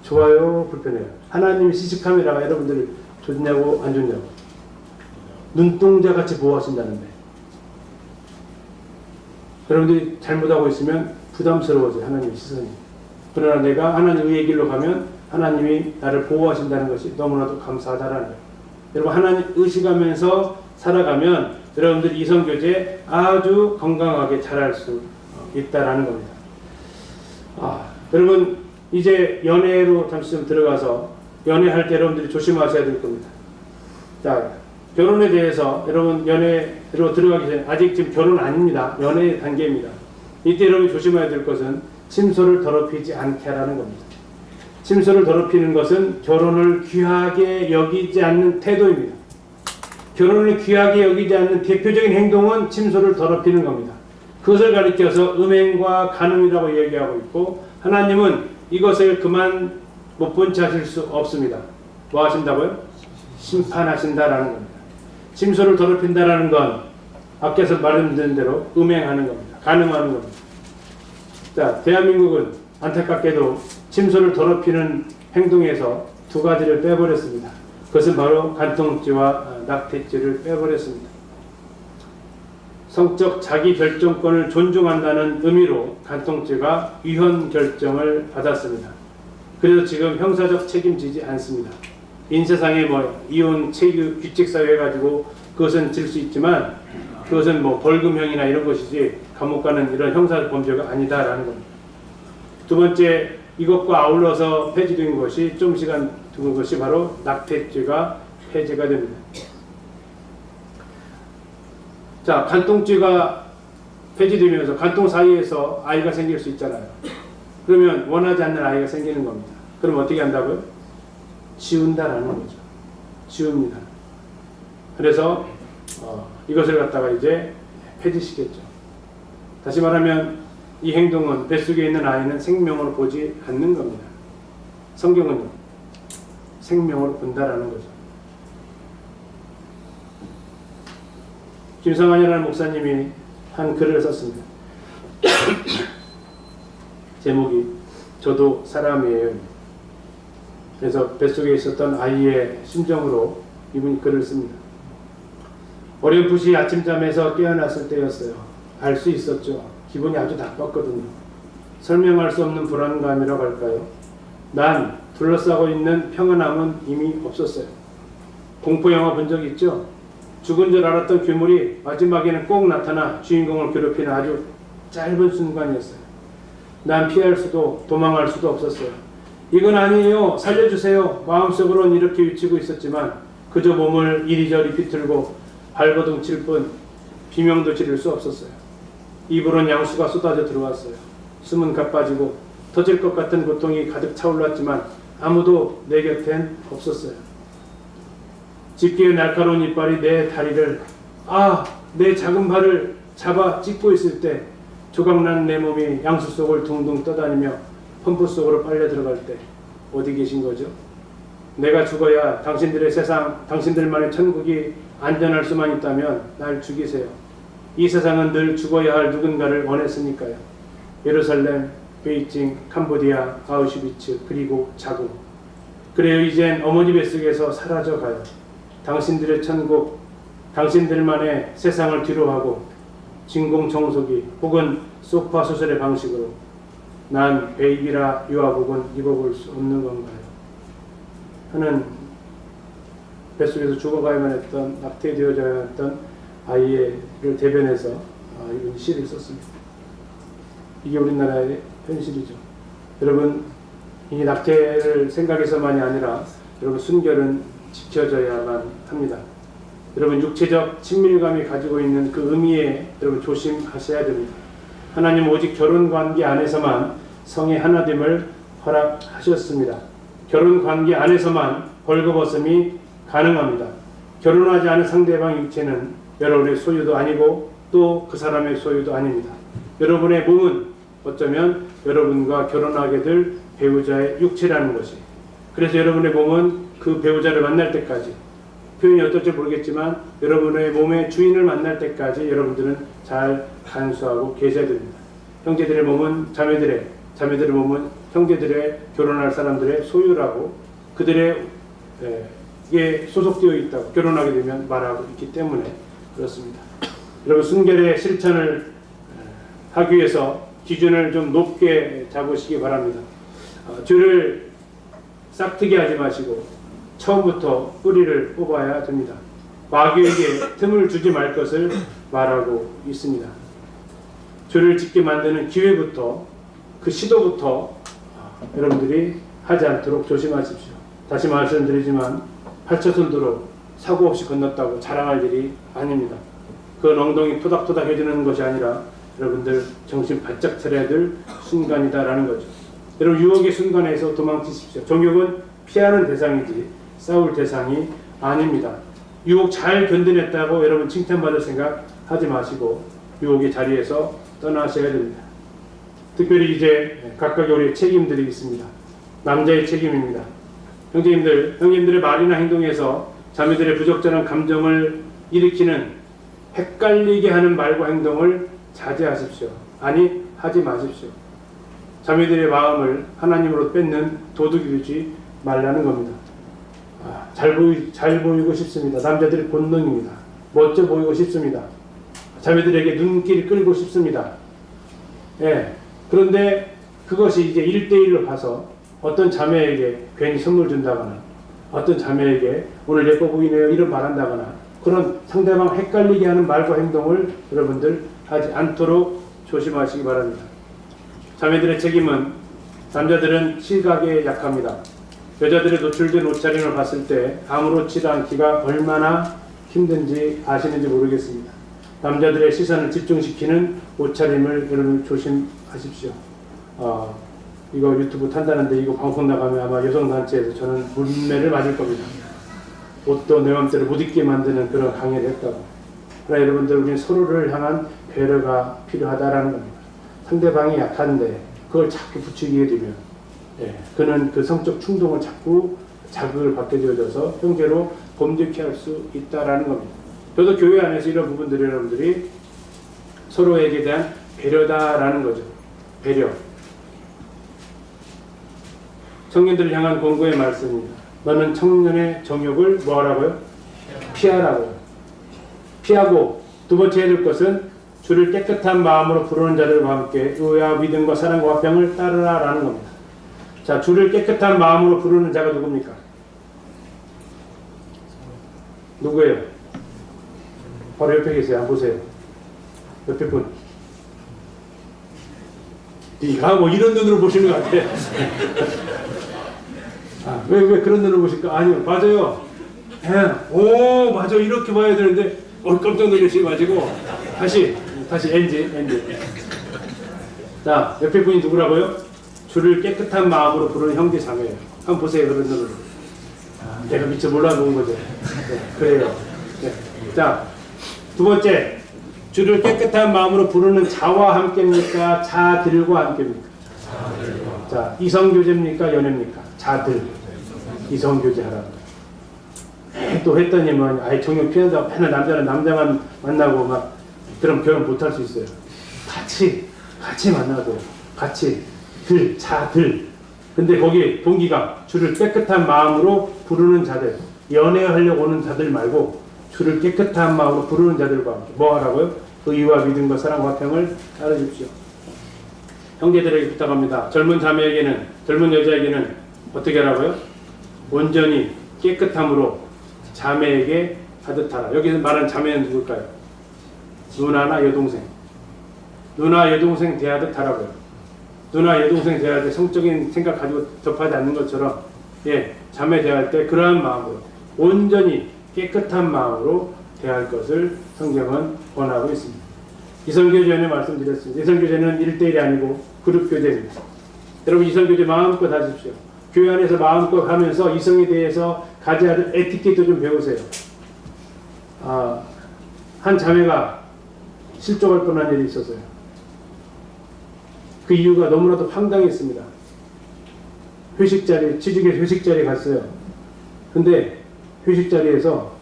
Speaker 1: 좋아요? 불편해요? 하나님이 CC카메라가 여러분들을 좋냐고 안 좋냐고? 눈동자같이 보호하신다는데 여러분들이 잘못하고 있으면 부담스러워져요. 하나님의 시선이. 그러나 내가 하나님의 길로 가면 하나님이 나를 보호하신다는 것이 너무나도 감사하다라는 거예요. 여러분 하나님 의식하면서 살아가면 여러분들이 이성교제 아주 건강하게 잘할 수 있다라는 겁니다. 여러분 이제 연애로 잠시 좀 들어가서 연애할 때 여러분들이 조심하셔야 될 겁니다. 자, 결혼에 대해서 여러분 연애로 들어가기 전에 아직 지금 결혼 아닙니다. 연애 단계입니다. 이때 여러분이 조심해야 될 것은 침소를 더럽히지 않게 하라는 겁니다. 침소를 더럽히는 것은 결혼을 귀하게 여기지 않는 태도입니다. 결혼을 귀하게 여기지 않는 대표적인 행동은 침소를 더럽히는 겁니다. 그것을 가리켜서 음행과 간음이라고 얘기하고 있고 하나님은 이것을 그만 못 본 채 하실 수 없습니다. 뭐 하신다고요? 심판하신다라는 겁니다. 침소를 더럽힌다라는 건 앞에서 말씀드린 대로 음행하는 겁니다. 간음하는 겁니다. 자, 대한민국은 안타깝게도 침소를 더럽히는 행동에서 두 가지를 빼버렸습니다. 그것은 바로 간통죄와 낙태죄를 빼버렸습니다. 성적 자기 결정권을 존중한다는 의미로 간통죄가 위헌 결정을 받았습니다. 그래서 지금 형사적 책임지지 않습니다. 인세상에 뭐 이혼 체규 규칙 사회 해가지고 그것은 질 수 있지만 그것은 뭐 벌금형이나 이런 것이지 감옥 가는 이런 형사 범죄가 아니다라는 겁니다. 두 번째, 이것과 아울러서 폐지된 것이 좀 시간 두는 것이 바로 낙태죄가 폐지가 됩니다. 자, 간통죄가 폐지되면서 간통 사이에서 아이가 생길 수 있잖아요. 그러면 원하지 않는 아이가 생기는 겁니다. 그럼 어떻게 한다고요? 지운다라는 거죠. 지웁니다. 그래서 이것을 갖다가 이제 폐지시켰죠. 다시 말하면 이 행동은 뱃속에 있는 아이는 생명으로 보지 않는 겁니다. 성경은요, 생명으로 본다라는 거죠. 김성환이라는 목사님이 한 글을 썼습니다. 제목이 저도 사람이에요. 그래서 뱃속에 있었던 아이의 심정으로 이분이 글을 씁니다. 어렴풋이 아침잠에서 깨어났을 때였어요. 알 수 있었죠. 기분이 아주 나빴거든요. 설명할 수 없는 불안감이라고 할까요? 난 둘러싸고 있는 평안함은 이미 없었어요. 공포영화 본 적 있죠? 죽은 줄 알았던 괴물이 마지막에는 꼭 나타나 주인공을 괴롭히는 아주 짧은 순간이었어요. 난 피할 수도 도망할 수도 없었어요. 이건 아니에요. 살려주세요. 마음속으로는 이렇게 외치고 있었지만 그저 몸을 이리저리 비틀고 발버둥 칠 뿐 비명도 지를 수 없었어요. 입으로는 양수가 쏟아져 들어왔어요. 숨은 가빠지고 터질 것 같은 고통이 가득 차올랐지만 아무도 내 곁엔 없었어요. 집게의 날카로운 이빨이 내 다리를, 내 작은 발을 잡아 찢고 있을 때 조각난 내 몸이 양수 속을 둥둥 떠다니며 펌프 속으로 빨려 들어갈 때 어디 계신 거죠? 내가 죽어야 당신들의 세상, 당신들만의 천국이 안전할 수만 있다면 날 죽이세요. 이 세상은 늘 죽어야 할 누군가를 원했으니까요. 예루살렘, 베이징, 캄보디아, 아우슈비츠, 그리고 자국. 그래요, 이젠 어머니 뱃속에서 사라져가요. 당신들의 천국, 당신들만의 세상을 뒤로하고 진공청소기 혹은 소파 수술의 방식으로 난 베이비라 유아복은 입어볼 수 없는 건가요? 하는 뱃속에서 죽어가야만 했던, 낙태되어져야 했던 아이를 대변해서 이런 시를 썼습니다. 이게 우리나라의 현실이죠. 여러분, 이 낙태를 생각해서만이 아니라 여러분 순결은 지켜져야만 합니다. 여러분 육체적 친밀감이 가지고 있는 그 의미에 여러분 조심하셔야 됩니다. 하나님 오직 결혼관계 안에서만 성의 하나됨을 허락하셨습니다. 결혼관계 안에서만 벌거벗음이 가능합니다. 결혼하지 않은 상대방 육체는 여러분의 소유도 아니고 또 그 사람의 소유도 아닙니다. 여러분의 몸은 어쩌면 여러분과 결혼하게 될 배우자의 육체라는 것이, 그래서 여러분의 몸은 그 배우자를 만날 때까지, 표현이 어떨지 모르겠지만 여러분의 몸의 주인을 만날 때까지 여러분들은 잘 간수하고 계셔야 됩니다. 형제들의 몸은 자매들의, 자매들의 몸은 형제들의, 결혼할 사람들의 소유라고 그들의 에 소속되어 있다고 결혼하게 되면 말하고 있기 때문에 그렇습니다. 여러분 순결의 실천을 하기 위해서 기준을 좀 높게 잡으시기 바랍니다. 줄을 싹트게 하지 마시고 처음부터 뿌리를 뽑아야 됩니다. 마귀에게 틈을 주지 말 것을 말하고 있습니다. 죄를 짓게 만드는 기회부터, 그 시도부터 여러분들이 하지 않도록 조심하십시오. 다시 말씀드리지만 8차선도로 사고 없이 건넜다고 자랑할 일이 아닙니다. 그 엉덩이 토닥토닥 해주는 것이 아니라 여러분들 정신 바짝 차려야 될 순간이다라는 거죠. 여러분 유혹의 순간에서 도망치십시오. 정욕은 피하는 대상이지 싸울 대상이 아닙니다. 유혹 잘 견뎌냈다고 여러분 칭찬받을 생각 하지 마시고 유혹의 자리에서 떠나셔야 됩니다. 특별히 이제 각각의 우리의 책임들이 있습니다. 남자의 책임입니다. 형제님들의 말이나 행동에서 자매들의 부적절한 감정을 일으키는 헷갈리게 하는 말과 행동을 자제하십시오. 아니 하지 마십시오. 자매들의 마음을 하나님으로 뺏는 도둑이 되지 말라는 겁니다. 잘 보이고 싶습니다. 남자들의 본능입니다. 멋져 보이고 싶습니다. 자매들에게 눈길이 끌고 싶습니다. 예. 그런데 그것이 이제 1대1로 가서 어떤 자매에게 괜히 선물 준다거나 어떤 자매에게 오늘 예뻐 보이네요 이런 말 한다거나 그런 상대방 헷갈리게 하는 말과 행동을 여러분들 하지 않도록 조심하시기 바랍니다. 자매들의 책임은 남자들은 시각에 약합니다. 여자들의 노출된 옷차림을 봤을 때 아무렇지도 않기가 얼마나 힘든지 아시는지 모르겠습니다. 남자들의 시선을 집중시키는 옷차림을 여러분 조심하십시오. 이거 유튜브 탄다는데 이거 방송 나가면 아마 여성단체에서 저는 문매를 맞을 겁니다. 옷도 내 맘대로 못 입게 만드는 그런 강의를 했다고. 그러나 여러분들 우리는 서로를 향한 배려가 필요하다라는 겁니다. 상대방이 약한데 그걸 자꾸 부추기게 되면 그는 그 성적 충동을 자꾸 자극을 받게 되어져서 형제로 범죄케 할 수 있다라는 겁니다. 저도 교회 안에서 이런 부분들이 여러분들이 서로에게 대한 배려다라는 거죠. 배려. 청년들을 향한 권고의 말씀입니다. 너는 청년의 정욕을 뭐하라고요? 피하라고요. 피하고 두 번째 해야 될 것은 주를 깨끗한 마음으로 부르는 자들과 함께 의와 믿음과 사랑과 화평을 따르라라는 겁니다. 자, 주를 깨끗한 마음으로 부르는 자가 누굽니까? 누구예요? 바로 옆에 계세요. 한번 보세요. 옆에 분. 뭐 이런 눈으로 보시는 것 같아. 왜 그런 눈으로 보실까? 아니요, 맞아요. 오, 맞아. 이렇게 봐야 되는데, 깜짝 놀라셔가지고, 다시, NG. 자, 옆에 분이 누구라고요? 주를 깨끗한 마음으로 부르는 형제 자매예요. 한번 보세요, 그런 눈으로. 내가 미처 몰라본 거죠. 그래요. 자, 두 번째. 주를 깨끗한 마음으로 부르는 자와 함께입니까? 자들과 함께입니까? 자, 이성교제입니까? 연애입니까? 자들. 이성교제 하라고. 또 했더니만 아예 정욕 피한다고 맨날 남자는 남자만 만나고 막 그럼 결혼 못할 수 있어요. 같이 만나도 같이 자들. 근데 거기 동기가 주를 깨끗한 마음으로 부르는 자들, 연애하려고 오는 자들 말고 주를 깨끗한 마음으로 부르는 자들과 함께 뭐 하라고요? 의와 믿음과 사랑과 화평을 따르십시오. 형제들에게 부탁합니다. 젊은 자매에게는, 젊은 여자에게는 어떻게 하라고요? 온전히 깨끗함으로 자매에게 하듯하라. 여기서 말하는 자매는 누굴까요? 누나나 여동생. 누나 여동생 대하듯 하라고요. 누나 여동생 대할 때 성적인 생각 가지고 접하지 않는 것처럼 자매 대할 때 그러한 마음으로 온전히 깨끗한 마음으로 대할 것을 성경은 권하고 있습니다. 이성교제는 말씀드렸습니다. 이성교제는 1대1이 아니고 그룹교제입니다. 여러분 이성교제 마음껏 하십시오. 교회 안에서 마음껏 하면서 이성에 대해서 가져야 할 에티켓도 좀 배우세요. 한 자매가 실족할 뻔한 일이 있었어요. 그 이유가 너무나도 황당했습니다. 취직의 회식 자리에 갔어요. 근데 회식 자리에서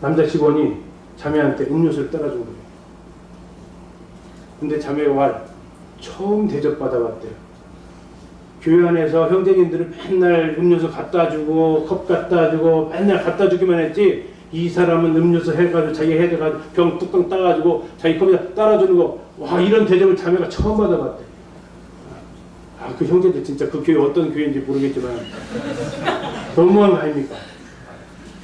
Speaker 1: 남자 직원이 자매한테 음료수를 따라준 거예요. 근데 자매가 처음 대접받아봤대요. 교회 안에서 형제님들은 맨날 음료수 갖다 주고 컵 갖다 주고 맨날 갖다 주기만 했지 이 사람은 음료수 해가지고 자기 해가지고 병 뚜껑 따가지고 자기 컵에다 따라주는 거 이런 대접을 자매가 처음 받아봤대. 그 형제들 진짜 그 교회 어떤 교회인지 모르겠지만 너무한 거 아닙니까?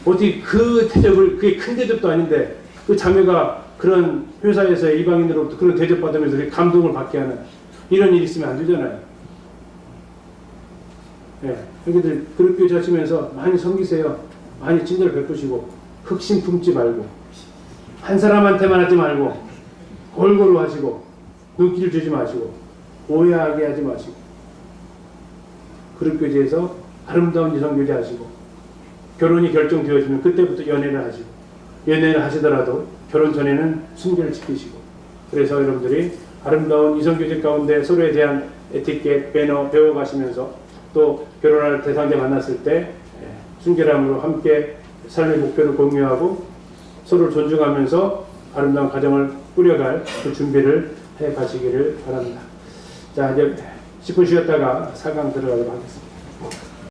Speaker 1: 어떻게 그 대접을, 그게 큰 대접도 아닌데 그 자매가 그런 회사에서의 이방인으로부터 그런 대접받으면서 감동을 받게 하는 이런 일이 있으면 안 되잖아요. 형제들 그렇게 자시면서 많이 섬기세요. 많이 친절을 베푸시고 흑심 품지 말고 한 사람한테만 하지 말고 골고루 하시고 눈길 주지 마시고 오해하게 하지 마시고 그룹교제에서 아름다운 이성교제 하시고 결혼이 결정되어지면 그때부터 연애를 하시고 연애를 하시더라도 결혼 전에는 순결을 지키시고 그래서 여러분들이 아름다운 이성교제 가운데 서로에 대한 에티켓, 매너 배워가시면서 또 결혼할 대상자 만났을 때 순결함으로 함께 삶의 목표를 공유하고 서로를 존중하면서 아름다운 가정을 꾸려갈 그 준비를 해 가시기를 바랍니다. 자, 이제 10분 쉬었다가 4강 들어가도록 하겠습니다.